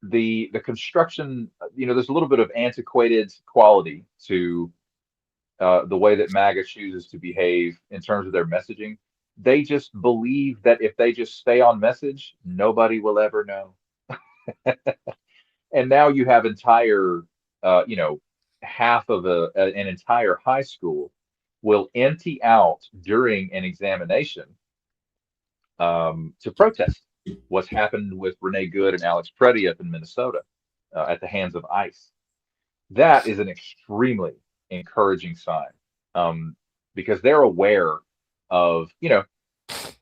the construction, there's a little bit of antiquated quality to the way that MAGA chooses to behave in terms of their messaging. They just believe that if they just stay on message, nobody will ever know. And now you have entire, half of an entire high school will empty out during an examination to protest what's happened with Renee Good and Alex Preddy up in Minnesota at the hands of ICE. That is an extremely encouraging sign because they're aware of,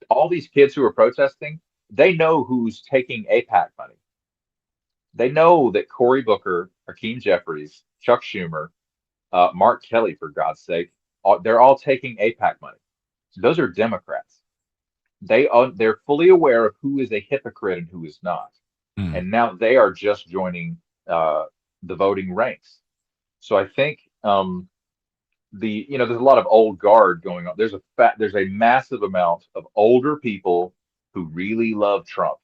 all these kids who are protesting. They know who's taking AIPAC money. They know that Cory Booker, Hakeem Jeffries, Chuck Schumer, Mark Kelly, for God's sake, they're all taking AIPAC money. Those are Democrats. They're fully aware of who is a hypocrite and who is not. And now they are just joining the voting ranks. So I think there's a lot of old guard going on. There's a massive amount of older people who really love Trump.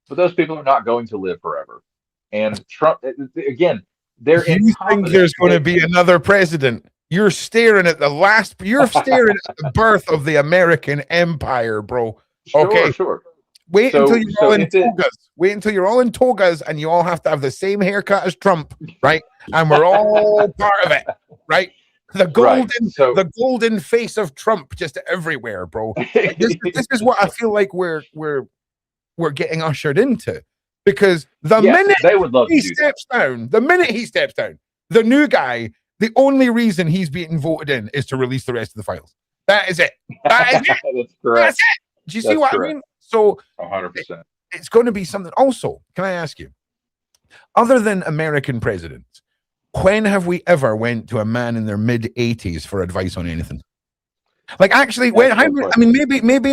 But those people are not going to live forever. And Trump, again, they're you think there's going to be another president? You're staring at you're staring at the birth of the American empire, bro. Okay. Sure. Wait until you're all in togas. Wait until you're all in togas and you all have to have the same haircut as Trump, right? And we're all part of it, right? The golden face of Trump just everywhere, bro. This is what I feel like we're getting ushered into. Because the minute he steps down, the new guy, the only reason he's being voted in is to release the rest of the files. That is it. That is it. That's correct. That's it. Do you see what I mean? So 100%. It's going to be something. Also, can I ask you, other than American presidents, when have we ever went to a man in their mid-80s for advice on anything? Like, actually, maybe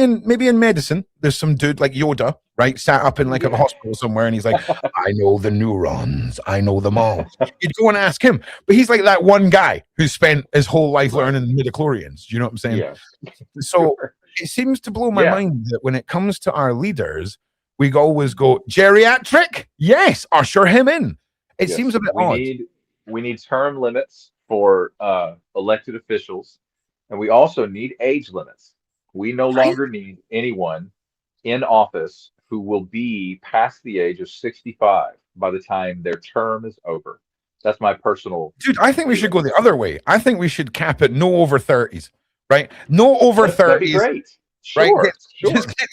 in medicine, there's some dude like Yoda, right, sat up in like a hospital somewhere, and he's like, I know the neurons, I know them all. You'd go and ask him, but he's like that one guy who spent his whole life learning midichlorians. You know what I'm saying? Yeah. So it seems to blow my mind that when it comes to our leaders, we always go geriatric, yes, usher him in. It seems a bit odd. We need term limits for elected officials. And we also need age limits. We no longer need anyone in office who will be past the age of 65 by the time their term is over. That's my personal. Dude, I think we should go the other way. I think we should cap it no over 30s, right? No over 30s. That'd be great. Sure, right? Just get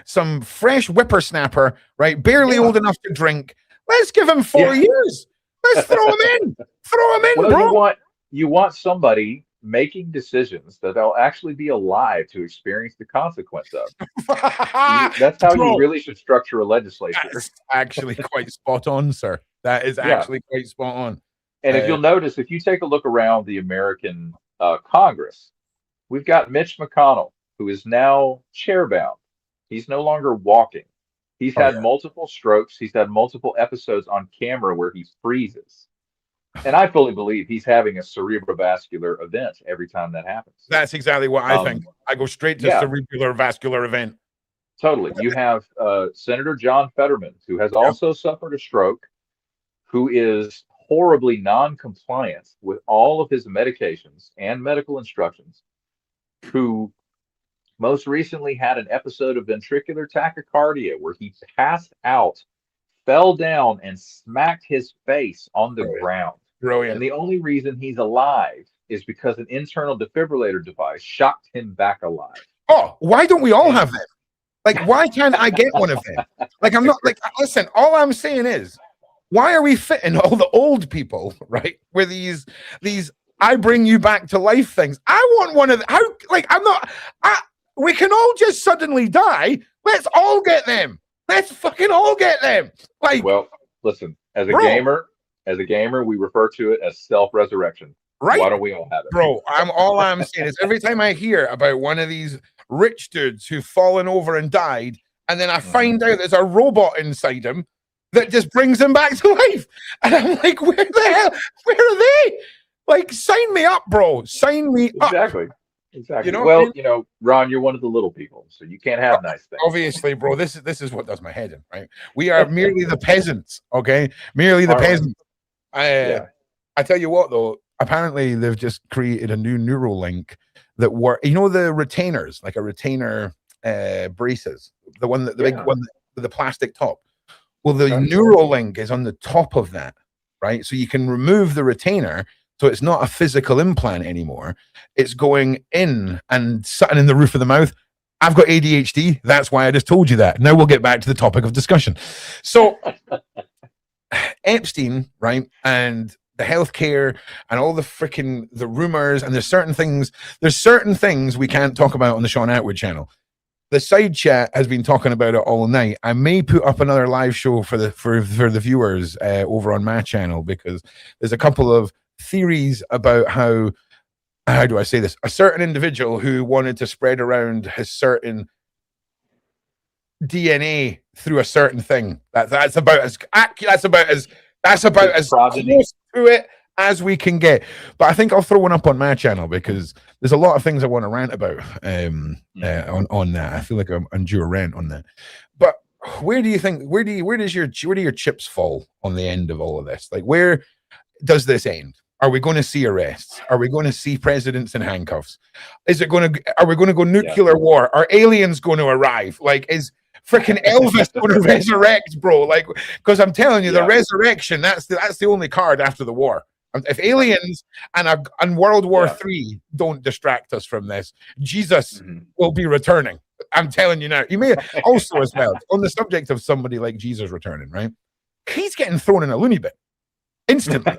some fresh whippersnapper, right? Barely old enough to drink. Let's give him 4 years. Let's throw him in. Throw him in, bro. You want somebody making decisions that they'll actually be alive to experience the consequence of. That's how you really should structure a legislature. That's actually quite spot on, sir. That is Yeah. actually quite spot on. And if you'll notice, if you take a look around the American Congress, we've got Mitch McConnell, who is now chairbound. He's no longer walking. He's Oh had yeah, multiple strokes. He's had multiple episodes on camera where he freezes. And I fully believe he's having a cerebrovascular event every time that happens. that's exactly what I think. I go straight to Yeah, cerebral vascular event. totally. You have Senator John Fetterman, who has Yeah. also suffered a stroke, who is horribly non-compliant with all of his medications and medical instructions, who most recently had an episode of ventricular tachycardia where he passed out, fell down, and smacked his face on the ground. And Brilliant. the only reason he's alive is because an internal defibrillator device shocked him back alive. Oh, why don't we all have them? Like, why can't I get one of them? Like, I'm not like, listen, all I'm saying is, why are we fitting all the old people, right, with these I bring you back to life things? I want one of the, how, like, we can all just suddenly die. Let's all get them. Let's fucking all get them. Like, well, listen, as a gamer, we refer to it as self-resurrection. Right? Why don't we all have it? Bro, I'm saying is every time I hear about one of these rich dudes who've fallen over and died, and then I find out there's a robot inside him that just brings him back to life. And I'm like, where the hell? Where are they? Like, sign me up, bro. Sign me up. Exactly. You know, well, Ron, you're one of the little people, so you can't have nice things. Obviously, bro. This is what does my head in, right? We are merely the peasants, okay? Merely the peasants. I tell you what, though. Apparently, they've just created a new neural link that work. You know the retainers, like a retainer braces, the one that the big one with the plastic top. Well, the neural link is on the top of that, right? So you can remove the retainer, so it's not a physical implant anymore. It's going in and sitting in the roof of the mouth. I've got ADHD. That's why I just told you that. Now we'll get back to the topic of discussion. So Epstein, right, and the healthcare and all the rumors, and there's certain things we can't talk about on the Shaun Attwood channel. The side chat has been talking about it all night. I may put up another live show for the viewers over on my channel, because there's a couple of theories about how do I say this? A certain individual who wanted to spread around his certain DNA through a certain thing. That's about as close to it as we can get. But I think I'll throw one up on my channel, because there's a lot of things I want to rant about on that. I feel like I'm due a rant on that. But where do you think where do your chips fall on the end of all of this? Like, where does this end? Are we going to see arrests? Are we going to see presidents in handcuffs? Are we going to go nuclear war? Are aliens going to arrive? Like, is freaking Elvis going to resurrect, bro? Like, because I'm telling you, the resurrection, that's the only card after the war. If aliens and World War III don't distract us from this, Jesus will be returning. I'm telling you now. You may also, as well, on the subject of somebody like Jesus returning, right? He's getting thrown in a loony bin instantly.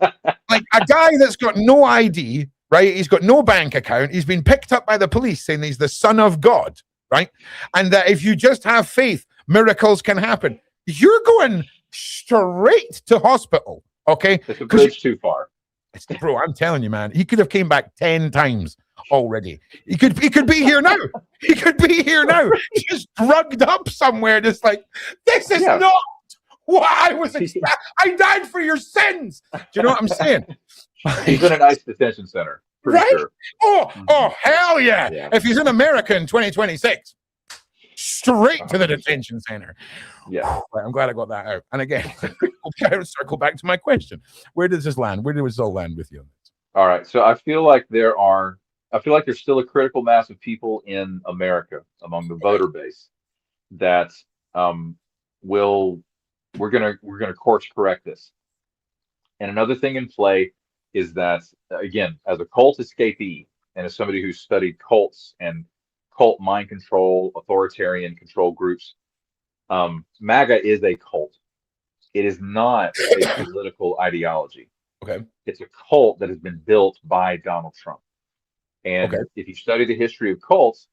Like, a guy that's got no ID, right? He's got no bank account. He's been picked up by the police saying he's the son of God, right? And that if you just have faith, miracles can happen. You're going straight to hospital, okay? It's a bridge too far. Bro, I'm telling you, man, he could have came back 10 times already. He could be here now. He could be here now, just drugged up somewhere, just like, this is not what I was expecting. I died for your sins. Do you know what I'm saying? He's in a nice detention center, right? Sure. Oh, hell yeah. If he's in America in 2026, straight to the detention center. Yeah. Right, I'm glad I got that out. And again, circle back to my question. Where does this land? Where does this all land with you? All right. So I feel like there's still a critical mass of people in America among the voter base that we're gonna course correct this. And another thing in play is that, again, as a cult escapee and as somebody who's studied cults and cult mind control, authoritarian control groups, MAGA is a cult. It is not a political ideology. Okay. It's a cult that has been built by Donald Trump. And if you study the history of cults,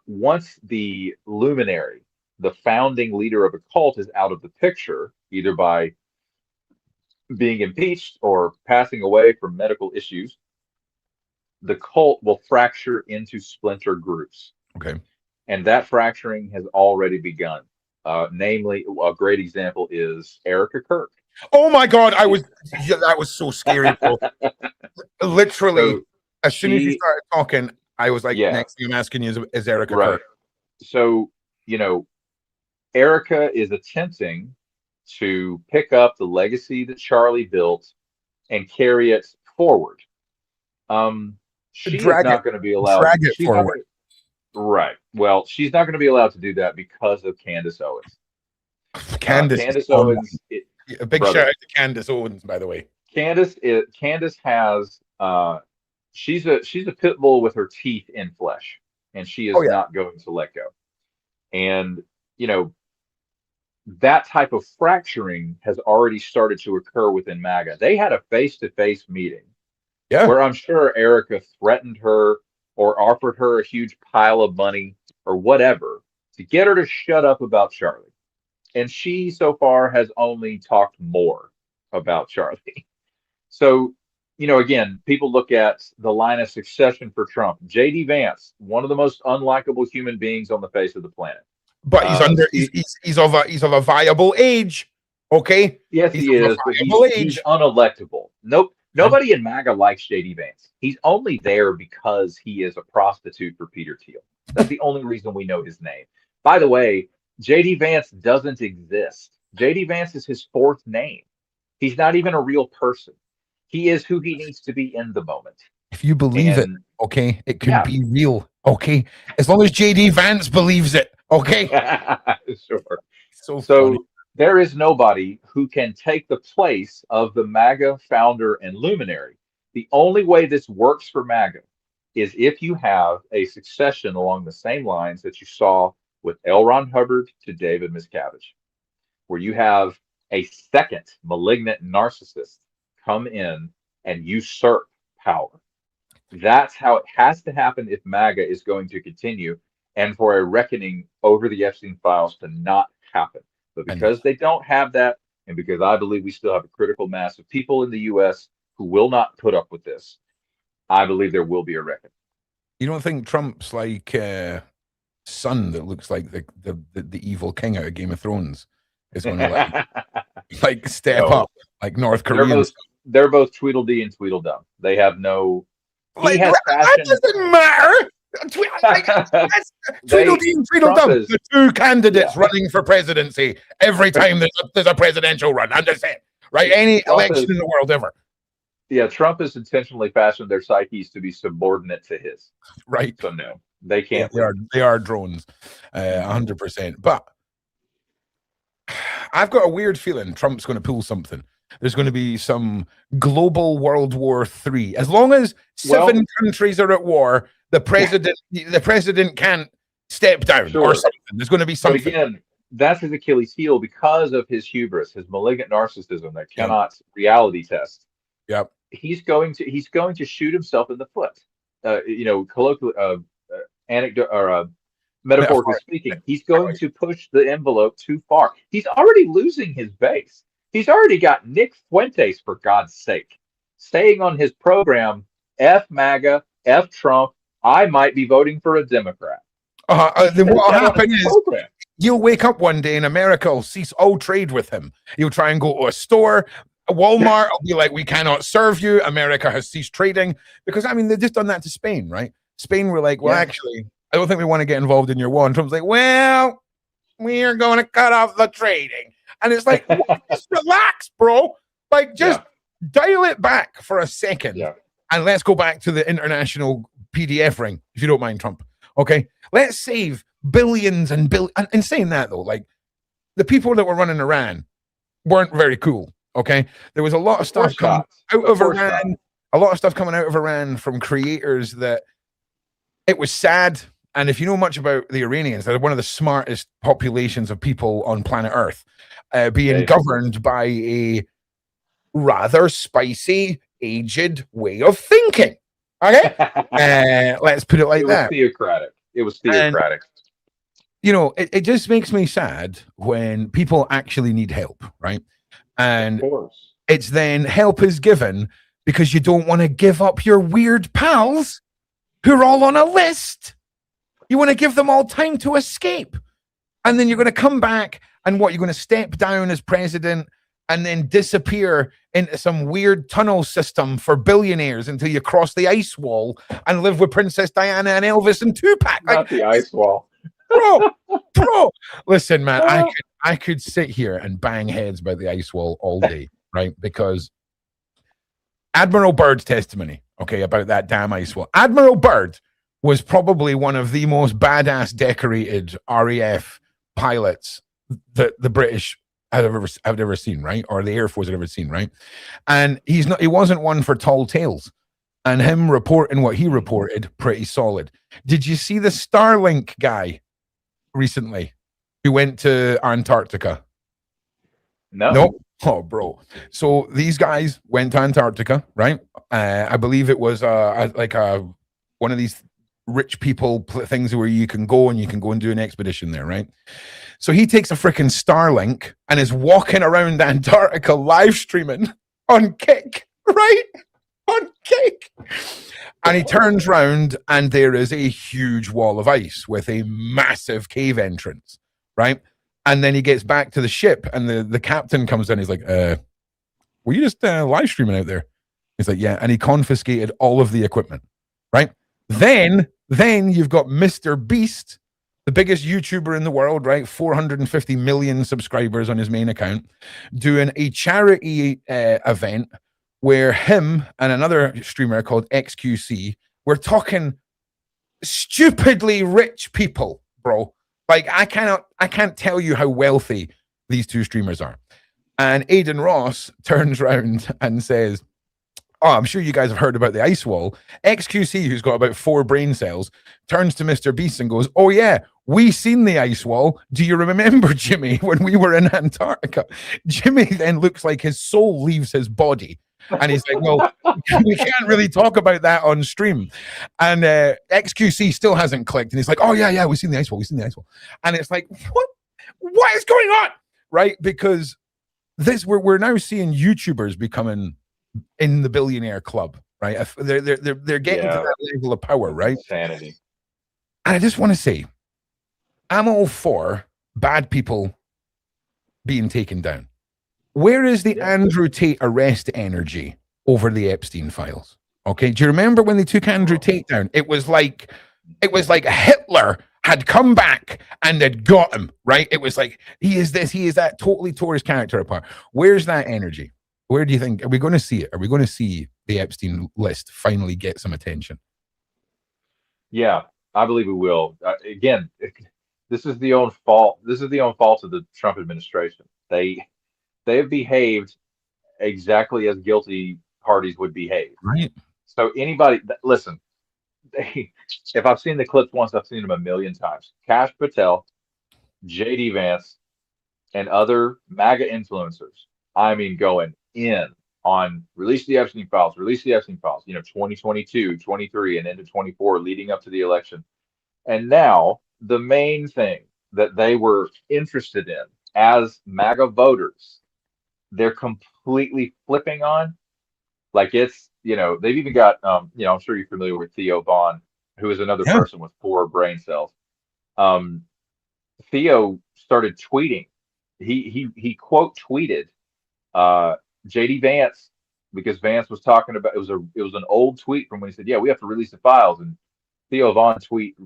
once the luminary, the founding leader of a cult, is out of the picture, either by being impeached or passing away from medical issues, the cult will fracture into splinter groups. Okay. And that fracturing has already begun. Namely, a great example is Erica Kirk. Oh my God, that was so scary, bro. Literally, So as soon as you started talking, I was like, next thing I'm asking you is Erica Kirk. So, Erica is attempting to pick up the legacy that Charlie built and carry it forward. She's not going to be allowed. Drag it forward. Right. Well, she's not going to be allowed to do that because of Candace Owens. Candace Owens. A big shout out to Candace Owens, by the way. Candace has she's a pit bull with her teeth in flesh, and she is not going to let go. And that type of fracturing has already started to occur within MAGA. They had a face-to-face meeting where I'm sure Erica threatened her or offered her a huge pile of money or whatever to get her to shut up about Charlie. And she so far has only talked more about Charlie. So, again, people look at the line of succession for Trump. J.D. Vance, one of the most unlikable human beings on the face of the planet. But he's of a viable age. Okay. Yes, he is. But he's unelectable. Nobody in MAGA likes J.D. Vance. He's only there because he is a prostitute for Peter Thiel. That's the only reason we know his name. By the way, J.D. Vance doesn't exist. J.D. Vance is his fourth name. He's not even a real person. He is who he needs to be in the moment. If you believe it, okay, it could be real. Okay. As long as J.D. Vance believes it. Okay. Sure. So there is nobody who can take the place of the MAGA founder and luminary. The only way this works for MAGA is if you have a succession along the same lines that you saw with L. Ron Hubbard to David Miscavige, where you have a second malignant narcissist come in and usurp power. That's how it has to happen if MAGA is going to continue, and for a reckoning over the Epstein files to not happen. But because they don't have that, and because I believe we still have a critical mass of people in the U.S. who will not put up with this, I believe there will be a reckoning. You don't think Trump's like son that looks like the evil king out of Game of Thrones is going to like step up like North Koreans? They're both Tweedledee and Tweedledum. They have no. That doesn't matter. Tweedledee and Tweedledum, the two candidates running for presidency every time there's a presidential run. I'm just saying, right? Any election in the world ever. Yeah, Trump has intentionally fashioned their psyches to be subordinate to his. Right. So no, they can't. They are drones, 100%. But I've got a weird feeling Trump's going to pull something. There's going to be some global World War III. As long as seven countries are at war, the president can't step down or something. There's going to be something. But again, that's his Achilles heel because of his hubris, his malignant narcissism that cannot reality test. Yep. He's going to shoot himself in the foot. Colloquially, anecdote or metaphorically speaking, he's going to push the envelope too far. He's already losing his base. He's already got Nick Fuentes, for God's sake, saying on his program, F MAGA, F Trump, I might be voting for a Democrat. Then what will happen is you'll wake up one day and America will cease all trade with him. He'll try and go to a store. Walmart will be like, we cannot serve you. America has ceased trading. Because, I mean, they've just done that to Spain, right? Spain were like, well, actually, I don't think we want to get involved in your war. And Trump's like, well, we are going to cut off the trading. And it's like, just relax, bro. Like, just dial it back for a second. Yeah. And let's go back to the international PDF ring, if you don't mind, Trump. Okay? Let's save billions and billions. And saying that, though, like, the people that were running Iran weren't very cool. Okay? There was a lot of stuff coming out of Iran. A lot of stuff coming out of Iran from creators that it was sad. And if you know much about the Iranians, they're one of the smartest populations of people on planet Earth, being governed by a rather spicy, aged way of thinking. Okay? Let's put it like that. It was theocratic. you know, it just makes me sad when people actually need help, right? And Of course. it's then help is given because you don't want to give up your weird pals who are all on a list. You want to give them all time to escape. And then you're going to come back and what? You're going to step down as president and then disappear into some weird tunnel system for billionaires until you cross the ice wall and live with Princess Diana and Elvis and Tupac. Not the ice wall. Bro. Listen, man, I could sit here and bang heads by the ice wall all day, right? Because Admiral Byrd's testimony, okay, about that damn ice wall. Admiral Byrd was probably one of the most badass decorated RAF pilots that the British had ever seen, right? Or the Air Force had ever seen, right? And he wasn't one for tall tales. And him reporting what he reported, pretty solid. Did you see the Starlink guy recently who went to Antarctica? No. Nope. Oh, bro. So these guys went to Antarctica, right? I believe it was one of these rich people things where you can go and do an expedition there, right? So he takes a freaking Starlink and is walking around Antarctica live streaming on Kick, right? On Kick. And he turns round and there is a huge wall of ice with a massive cave entrance, right? And then he gets back to the ship and the captain comes in. He's like, were you just live streaming out there? He's like, yeah. And he confiscated all of the equipment, right? Then you've got Mr. Beast, the biggest YouTuber in the world, right? 450 million subscribers on his main account, doing a charity event where him and another streamer called XQC, we're talking stupidly rich people, bro. Like I can't tell you how wealthy these two streamers are. And Aiden Ross turns around and says, oh, I'm sure you guys have heard about the ice wall. XQC, who's got about 4 brain cells, turns to Mr. Beast and goes, oh yeah, we seen the ice wall. Do you remember, Jimmy, when we were in Antarctica? Jimmy then looks like his soul leaves his body. And he's like, well, we can't really talk about that on stream. And XQC still hasn't clicked. And he's like, oh yeah, we've seen the ice wall. And it's like, what is going on? Right? Because we're now seeing YouTubers becoming in the billionaire club, right? They're getting to that level of power, right? Insanity. And I just want to say, I'm all for bad people being taken down. Where is the Andrew Tate arrest energy over the Epstein files? Okay, do you remember when they took Andrew Tate down? It was like Hitler had come back and had got him, right? It was like he is this, he is that. Totally tore his character apart. Where's that energy? Where do you think, are we going to see it? Are we going to see the Epstein list finally get some attention? Yeah, I believe we will. Again, this is the own fault. This is the own fault of the Trump administration. They have behaved exactly as guilty parties would behave. Right. So anybody, listen, if I've seen the clips once, I've seen them a million times. Kash Patel, JD Vance, and other MAGA influencers, I mean, going in on release the Epstein files, 2022, 23, and into 24, leading up to the election. And now the main thing that they were interested in as MAGA voters, they're completely flipping on. Like it's, they've even got, I'm sure you're familiar with Theo Vaughn, who is another person with 4 brain cells. Theo started tweeting. He quote tweeted JD Vance, because Vance was talking about, it was an old tweet from when he said, yeah, we have to release the files. And Theo Vaughn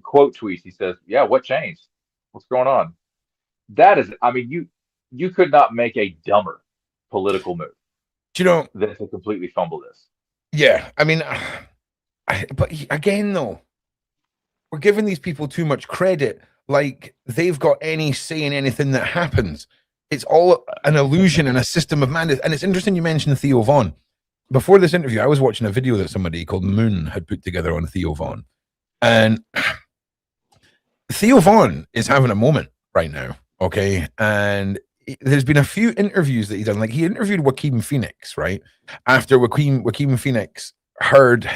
quote tweets. He says, yeah, what changed? What's going on? That is, I mean, you could not make a dumber political move. Than to completely fumble this. Yeah, I mean, but again, though, we're giving these people too much credit. Like they've got any say in anything that happens. It's all an illusion and a system of madness. And it's interesting you mentioned Theo Vaughn. Before this interview, I was watching a video that somebody called Moon had put together on Theo Vaughn. And Theo Vaughn is having a moment right now, okay? And there's been a few interviews that he's done. Like he interviewed Joaquin Phoenix, right? After Joaquin Phoenix heard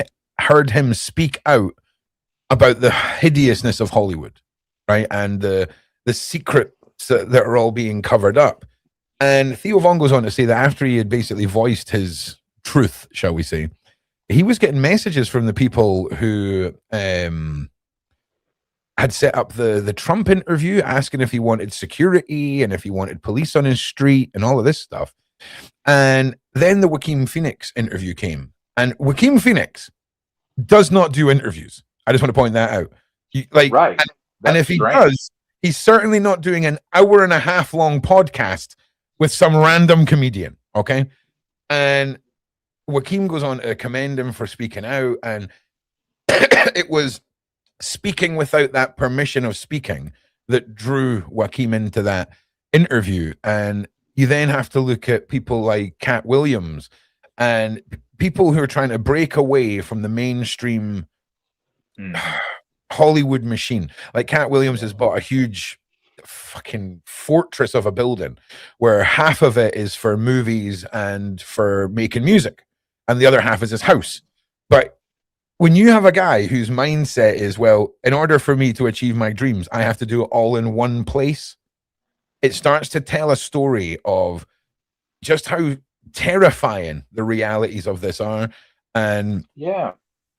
him speak out about the hideousness of Hollywood, right? And the the secrets that are all being covered up. And Theo Von goes on to say that after he had basically voiced his truth, shall we say, he was getting messages from the people who had set up the Trump interview, asking if he wanted security and if he wanted police on his street and all of this stuff. And then the Joaquin Phoenix interview came. And Joaquin Phoenix does not do interviews. I just want to point that out. Right. And if he does, he's certainly not doing an hour and a half long podcast with some random comedian. Okay. And Joaquin goes on to commend him for speaking out. And it was speaking without that permission of speaking that drew Joaquin into that interview. And you then have to look at people like Cat Williams and people who are trying to break away from the mainstream Hollywood machine. Like Cat Williams has bought a huge fucking fortress of a building where half of it is for movies and for making music, and the other half is his house. But when you have a guy whose mindset is, well, in order for me to achieve my dreams, I have to do it all in one place, it starts to tell a story of just how terrifying the realities of this are. And yeah,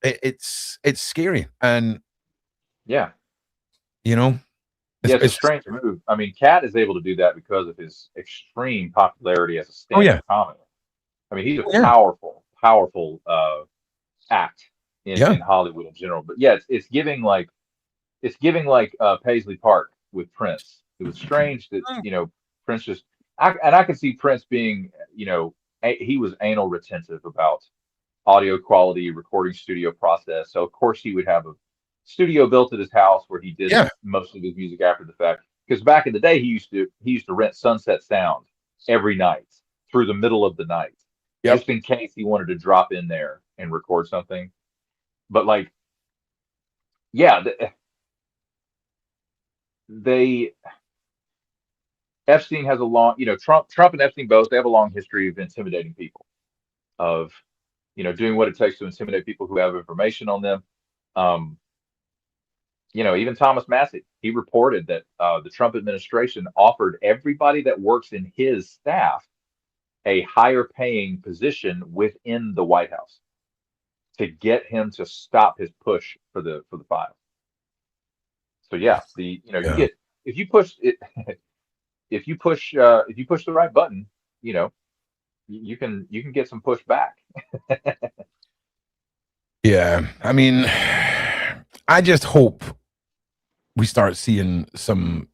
it's scary. And yeah, it's a strange move. I mean, Cat is able to do that because of his extreme popularity as a stand-up comic. I mean, he's a powerful act in Hollywood in general. But yeah, it's giving like Paisley Park with Prince. It was strange that Prince just I could see Prince being he was anal retentive about audio quality, recording studio process. So of course he would have a studio built at his house where he did most of his music after the fact. Because back in the day he used to rent Sunset Sound every night through the middle of the night, just in case he wanted to drop in there and record something. But like, yeah, Epstein has a long, Trump and Epstein both, they have a long history of intimidating people, of, doing what it takes to intimidate people who have information on them. Even Thomas Massey, he reported that the Trump administration offered everybody that works in his staff a higher paying position within the White House to get him to stop his push for the file. So yeah, you get, if you push the right button, you can get some pushback. Yeah, I mean, I just hope we start seeing some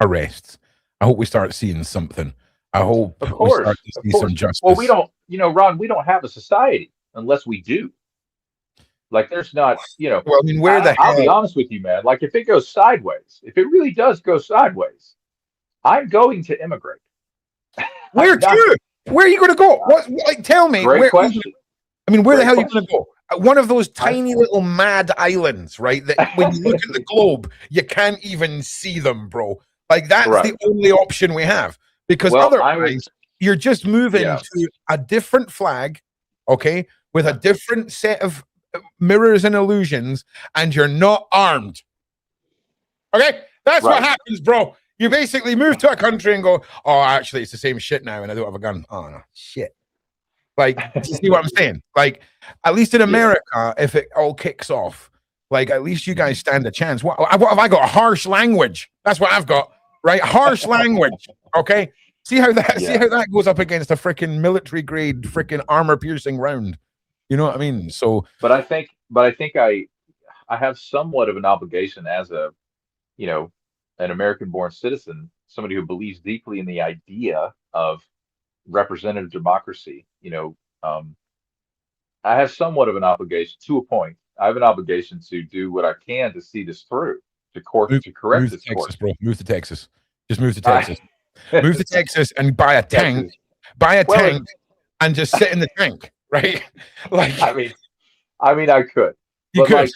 arrests. I hope we start seeing something. I hope we start to see some justice. Well, we don't, Ron, we don't have a society unless we do. Like, there's not, Well, I mean, I'll be honest with you, man. Like, if it goes sideways, if it really does go sideways, I'm going to immigrate. Where to? Where are you going to go? What? Like, tell me. Great question. Where the hell are you going to go? One of those tiny little mad islands, right? That when you look at the globe, you can't even see them, bro. Like, that's the only option we have. Because otherwise, you're just moving to a different flag, okay, with a different set of mirrors and illusions, and you're not armed. Okay? That's what happens, bro. You basically move to a country and go, oh, actually, it's the same shit now, and I don't have a gun. Oh, no, shit. Like, you see what I'm saying? Like, at least in America, if it all kicks off, like, at least you guys stand a chance. What have I got? Harsh language. That's what I've got, right? Harsh language. Okay? See how that goes up against a freaking military grade freaking armor piercing round. You know what I mean? So, but I think I have somewhat of an obligation as a, an American-born citizen, somebody who believes deeply in the idea of representative democracy. I have somewhat of an obligation to a point. I have an obligation to do what I can to see this through, to correct this course. Bro. Move to Texas. Just move to Texas. Move to Texas and buy a tank. Buy a tank and just sit in the tank, right? Like, I mean, I could. You could. Like,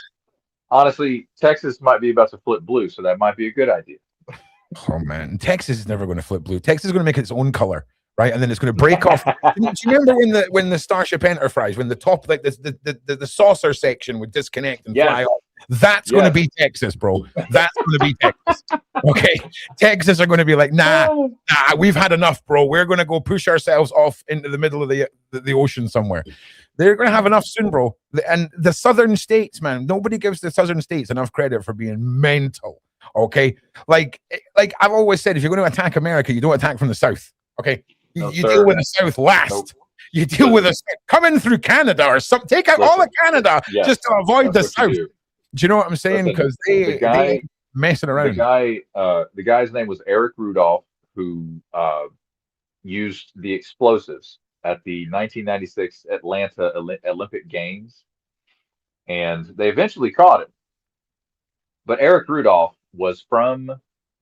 honestly, Texas might be about to flip blue, so that might be a good idea. Oh man, Texas is never going to flip blue. Texas is going to make its own color, right? And then it's going to break off. Do you remember when the Starship Enterprise, when the top, like the saucer section would disconnect and fly off, That's going to be Texas, bro. That's going to be Texas. Okay. Texas are going to be like, nah, we've had enough, bro. We're going to go push ourselves off into the middle of the ocean somewhere. They're going to have enough soon, bro. And the southern states, man, nobody gives the southern states enough credit for being mental. Okay. Like I've always said, if you're going to attack America, you don't attack from the south. Okay. You deal with the south last. Nope. You deal with us coming through Canada or something. Take out all of Canada just to avoid the south. Do you know what I'm saying? Because they messing around. The guy's name was Eric Rudolph, who used the explosives at the 1996 Atlanta Olympic Games, and they eventually caught him. But Eric Rudolph was from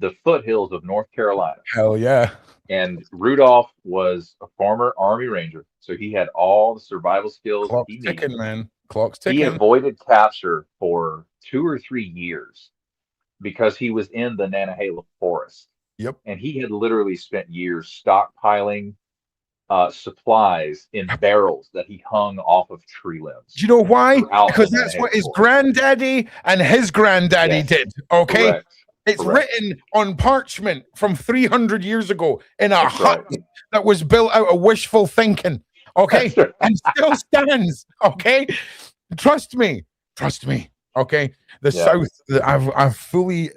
the foothills of North Carolina. Hell yeah. And Rudolph was a former Army Ranger, so he had all the survival skills Clock's he needed. Ticking, man. Clock's ticking. He avoided capture for 2 or 3 years because he was in the Nantahala forest. Yep. And he had literally spent years stockpiling supplies in barrels that he hung off of tree limbs. Do you know why? Because that's what his granddaddy and his granddaddy did. Okay. Correct. It's written on parchment from 300 years ago in a hut that was built out of wishful thinking. Okay. And still stands. Okay. Trust me. Okay. The South, I've fully,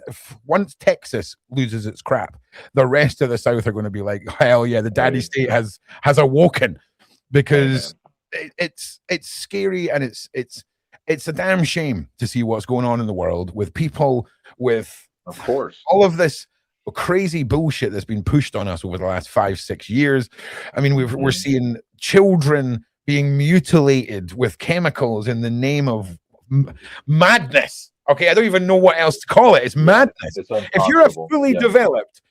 once Texas loses its crap, the rest of the South are going to be like, hell yeah, the daddy state has awoken, because it's scary, and it's a damn shame to see what's going on in the world with people with, of course, all of this crazy bullshit that's been pushed on us over the last 5-6 years. I mean, we're seeing children being mutilated with chemicals in the name of madness. Okay, I don't even know what else to call it. It's madness. If you're a fully developed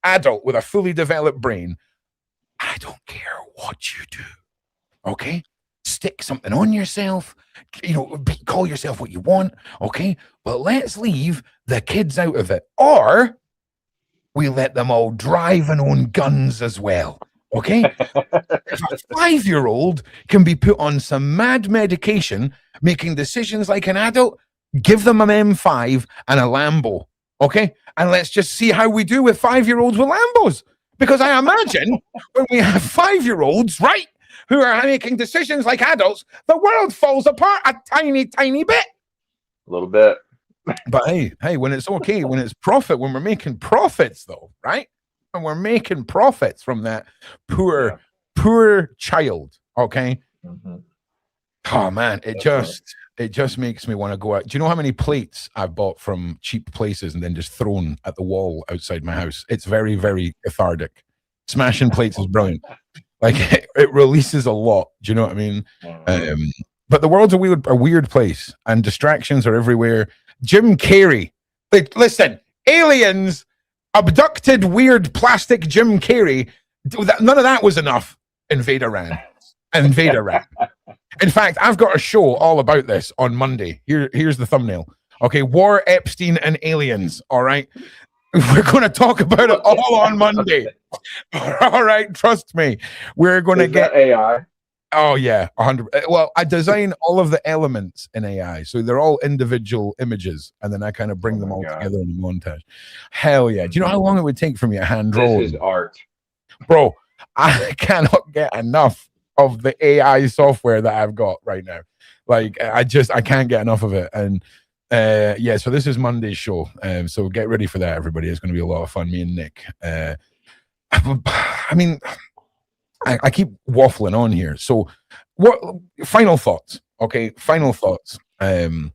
adult with a fully developed brain, I don't care what you do. Okay, stick something on yourself. Call yourself what you want. Okay, but let's leave the kids out of it, or we let them all drive and own guns as well. Okay, if a 5-year-old can be put on some mad medication, making decisions like an adult, give them an M5 and a Lambo. Okay, and let's just see how we do with 5-year-olds with Lambos. Because I imagine when we have 5-year-olds, right, who are making decisions like adults, the world falls apart a tiny, tiny bit. A little bit. But hey, when it's okay, when it's profit, when we're making profits, though, right? And we're making profits from that poor child. Okay. Mm-hmm. Oh man, it just makes me want to go out. Do you know how many plates I've bought from cheap places and then just thrown at the wall outside my house? It's very, very cathartic. Smashing plates is brilliant. Like it releases a lot. Do you know what I mean? But the world's a weird place, and distractions are everywhere. Jim Carrey. Listen, aliens abducted weird plastic Jim Carrey. None of that was enough. Invade Iran. In fact, I've got a show all about this on Monday. Here's the thumbnail. Okay, War, Epstein, and Aliens. All right. We're going to talk about it all on Monday. All right, trust me. We're going to get AI. Oh yeah, 100. Well, I design all of the elements in AI, so they're all individual images, and then I kind of bring them all together in a montage. Hell yeah! Do you know how long it would take for me a hand roll? This is art, bro. I cannot get enough of the AI software that I've got right now. Like I can't get enough of it. And so this is Monday's show. So get ready for that, everybody. It's going to be a lot of fun. Me and Nick. I mean, I keep waffling on here. So what final thoughts? Okay, final thoughts. Do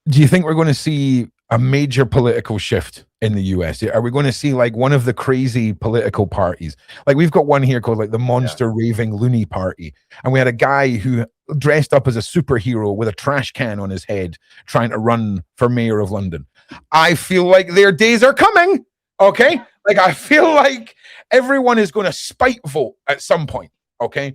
you think we're going to see a major political shift in the US? Are we going to see like one of the crazy political parties? Like we've got one here called like the Monster Raving Loony Party. And we had a guy who dressed up as a superhero with a trash can on his head trying to run for mayor of London. I feel like their days are coming. Okay. Like I feel like everyone is going to spite vote at some point. Okay.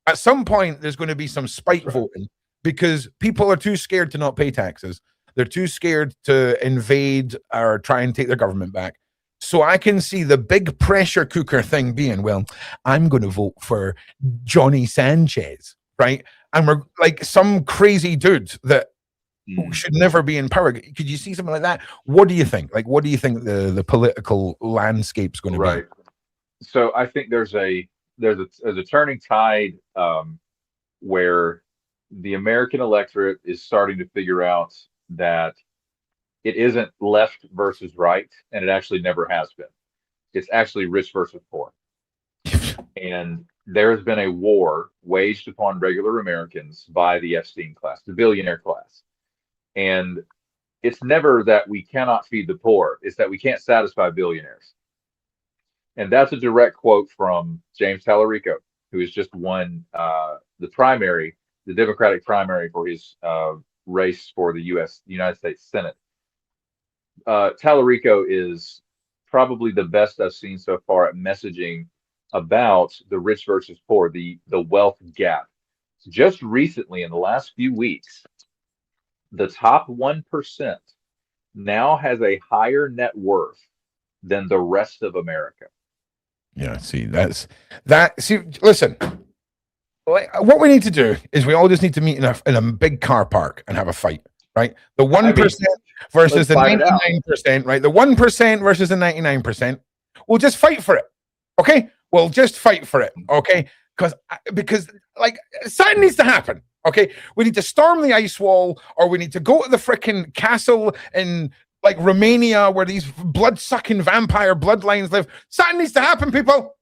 At some point, there's going to be some spite voting because people are too scared to not pay taxes. They're too scared to invade or try and take their government back. So I can see the big pressure cooker thing being, well, I'm going to vote for Johnny Sanchez, right? And we're like some crazy dude that who should never be in power. Could you see something like that? What do you think? Like, what do you think the political landscape's going to Right. So I think there's a turning tide where the American electorate is starting to figure out that it isn't left versus right, and it actually never has been. It's actually rich versus poor. And there has been a war waged upon regular Americans by the Epstein class, the billionaire class. And it's never that we cannot feed the poor, it's that we can't satisfy billionaires. And that's a direct quote from James Tallarico, who has just won the Democratic primary for his race for the United States Senate. Tallarico is probably the best I've seen so far at messaging about the rich versus poor, the wealth gap. Just recently, in the last few weeks, the top 1% now has a higher net worth than the rest of America. Yeah, see, listen, what we need to do is we all just need to meet in a big car park and have a fight, right? The 1% versus the 99%, right? The 1% versus the 99%. We'll just fight for it, okay? We'll just fight for it, okay? Because like something needs to happen, okay? We need to storm the ice wall, or we need to go to the freaking castle in like Romania where these blood-sucking vampire bloodlines live. Something needs to happen, people.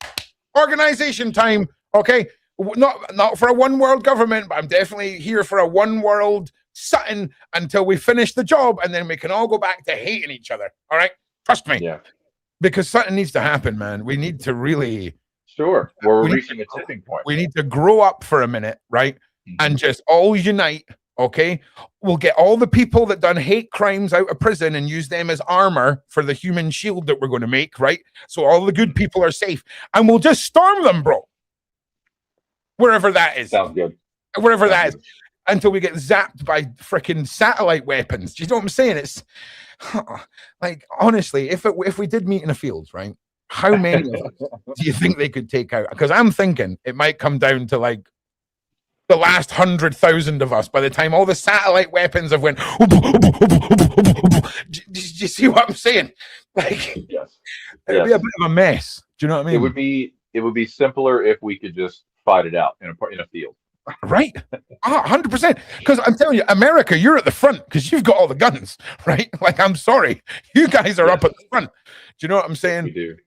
Organization time, okay? Not for a one world government, but I'm definitely here for a one world something until we finish the job, and then we can all go back to hating each other. All right, trust me. Yeah. Because something needs to happen, man. We need to really. Sure, we're reaching a tipping point. We need to grow up for a minute, right, and just all unite. Okay, we'll get all the people that done hate crimes out of prison and use them as armor for the human shield that we're going to make, right? So all the good people are safe, and we'll just storm them, bro. Wherever that is. Sounds good. Wherever that is. Until we get zapped by freaking satellite weapons. Do you know what I'm saying? It's like, honestly, if we did meet in a field, right? How many of us do you think they could take out? Because I'm thinking it might come down to like the last 100,000 of us by the time all the satellite weapons have went. Do you see what I'm saying? Like, yes. It'd be a bit of a mess. Do you know what I mean? It would be simpler if we could just fight it out in a field. Right? 100%. Because I'm telling you, America, you're at the front because you've got all the guns, right? Like, I'm sorry. You guys are up at the front. Do you know what I'm saying? We do.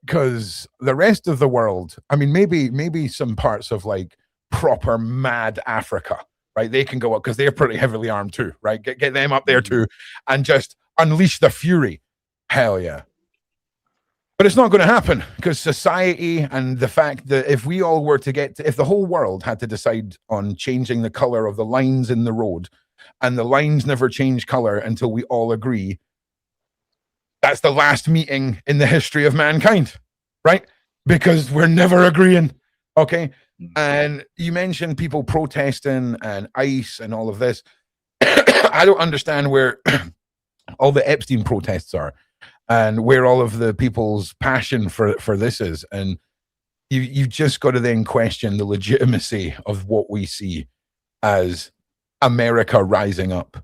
Because the rest of the world, I mean, maybe some parts of like proper mad Africa, right? They can go up because they're pretty heavily armed too, right? Get them up there too and just unleash the fury. Hell yeah. But it's not going to happen because society and the fact that if we all were to if the whole world had to decide on changing the color of the lines in the road, and the lines never change color until we all agree, that's the last meeting in the history of mankind, right? Because we're never agreeing, okay? And you mentioned people protesting and ICE and all of this. I don't understand where all the Epstein protests are. And where all of the people's passion for this is. And you've just got to then question the legitimacy of what we see as America rising up.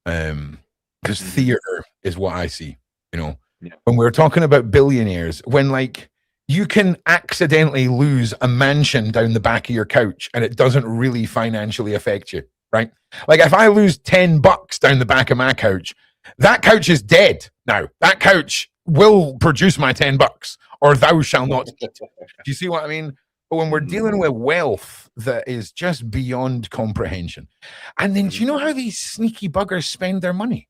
Because theater is what I see, you know. Yeah. When we're talking about billionaires, when like you can accidentally lose a mansion down the back of your couch and it doesn't really financially affect you, right? Like if I lose $10 down the back of my couch, that couch is dead now. That couch will produce my $10, or thou shalt not eat. Do you see what I mean? But when we're dealing with wealth that is just beyond comprehension, and then do you know how these sneaky buggers spend their money?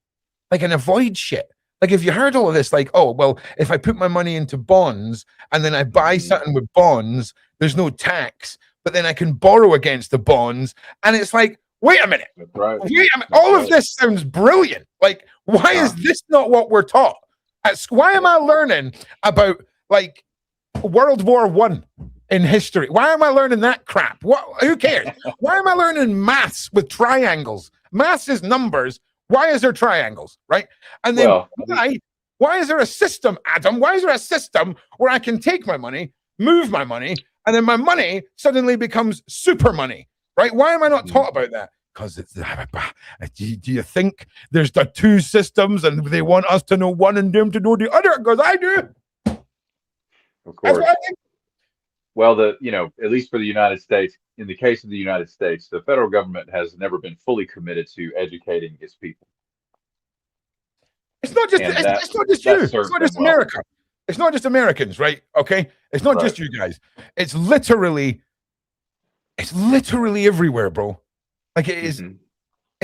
Like and avoid shit. Like if you heard all of this, like, oh, well, if I put my money into bonds and then I buy something with bonds, there's no tax, but then I can borrow against the bonds. And it's like, wait a minute. That's right. Wait a minute. All of this sounds brilliant. Like, why is this not what we're taught? Why am I learning about like World War I in history? Why am I learning that crap? Who cares? Why am I learning maths with triangles? Maths is numbers. Why is there triangles, right? And then why is there a system, Adam? Why is there a system where I can take my money, move my money, and then my money suddenly becomes super money, right? Why am I not taught about that? because it's do you think there's the two systems and they want us to know one and them to know the other? Because I do. Of course. Well, at least for the United States, in the case of the United States, the federal government has never been fully committed to educating its people. It's not just you. It's not just America. It's not just Americans, right? Okay. It's not just you guys. It's literally everywhere, bro. Like it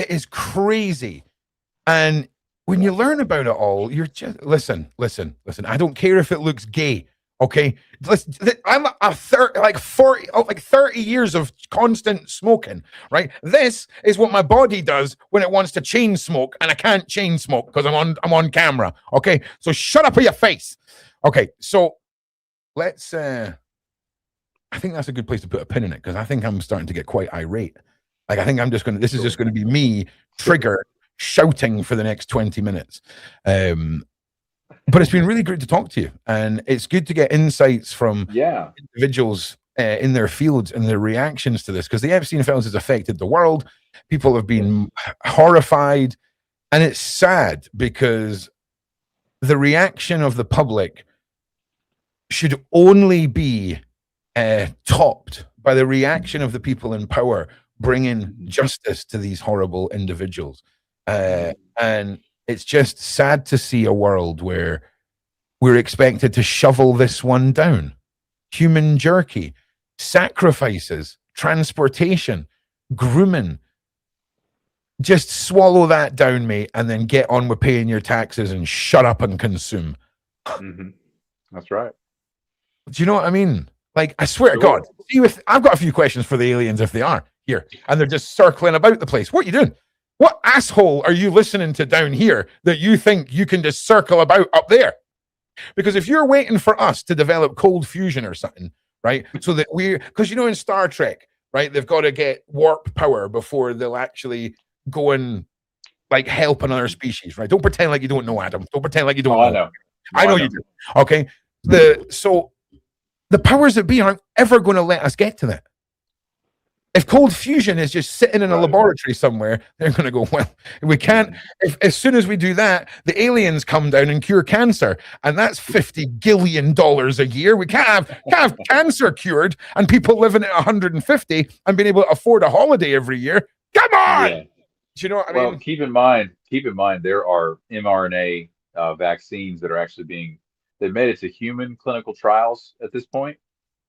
is crazy. And when you learn about it all, you're just listen. I don't care if it looks gay. Okay, I'm 30 years of constant smoking, right? This is what my body does when it wants to chain smoke, and I can't chain smoke because I'm on camera. Okay, so shut up with your face. Okay, so let's. I think that's a good place to put a pin in it because I think I'm starting to get quite irate. Like I think I'm just gonna. This is just going to be me trigger shouting for the next 20 minutes. But it's been really great to talk to you, and it's good to get insights from individuals in their fields and their reactions to this, because the Epstein files has affected the world. People have been horrified, and it's sad because the reaction of the public should only be topped by the reaction of the people in power bringing justice to these horrible individuals. And it's just sad to see a world where we're expected to shovel this one down. Human jerky, sacrifices, transportation, grooming. Just swallow that down, mate, and then get on with paying your taxes and shut up and consume. That's right. Do you know what I mean? Like, I swear to God, I've got a few questions for the aliens if they are here, and they're just circling about the place. What are you doing? What asshole are you listening to down here that you think you can just circle about up there? Because if you're waiting for us to develop cold fusion or something, right? So that because in Star Trek, right, they've got to get warp power before they'll actually go and like help another species, right? Don't pretend like you don't know, Adam. Don't pretend like you don't know. I know you do. Okay. So the powers that be aren't ever going to let us get to that. If cold fusion is just sitting in a laboratory somewhere, they're going to go, well, we can't. As soon as we do that, the aliens come down and cure cancer, and that's $50 billion a year. We can't have cancer cured and people living at 150 and being able to afford a holiday every year. Come on, do you know what I mean? Well, keep in mind, there are mRNA vaccines that are actually they've made it to human clinical trials at this point,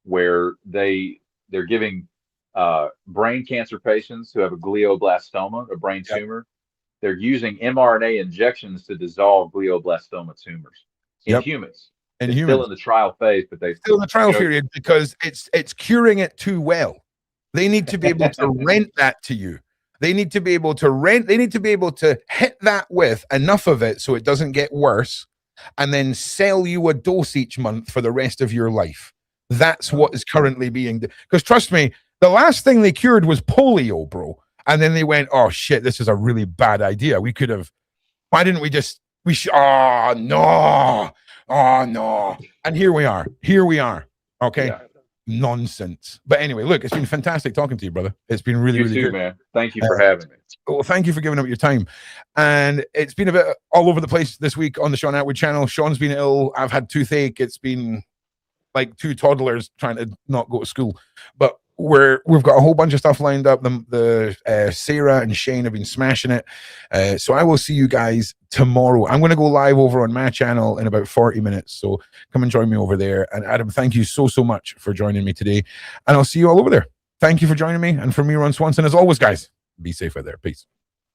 where they're giving brain cancer patients who have a glioblastoma, a brain tumor. They're using mRNA injections to dissolve glioblastoma tumors in humans. Still in the trial phase, but they're still in the trial period because it's curing it too well. They need to be able to rent that to you. They need to be able to hit that with enough of it so it doesn't get worse, and then sell you a dose each month for the rest of your life. That's what is currently being done. Because trust me, the last thing they cured was polio, bro. And then they went, oh shit, this is a really bad idea. Why didn't we just, oh no. And here we are. Okay. Yeah. Nonsense. But anyway, look, it's been fantastic talking to you, brother. It's been really good, man. Thank you for having me. Well, thank you for giving up your time. And it's been a bit all over the place this week on the Shaun Attwood channel. Sean's been ill. I've had toothache. It's been like two toddlers trying to not go to school. But we've got a whole bunch of stuff lined up. Sarah and Shane have been smashing it. So I will see you guys tomorrow. I'm going to go live over on my channel in about 40 minutes. So come and join me over there. And Adam, thank you so much for joining me today. And I'll see you all over there. Thank you for joining me. And for me, Ron Swanson, as always, guys, be safe out there. Peace.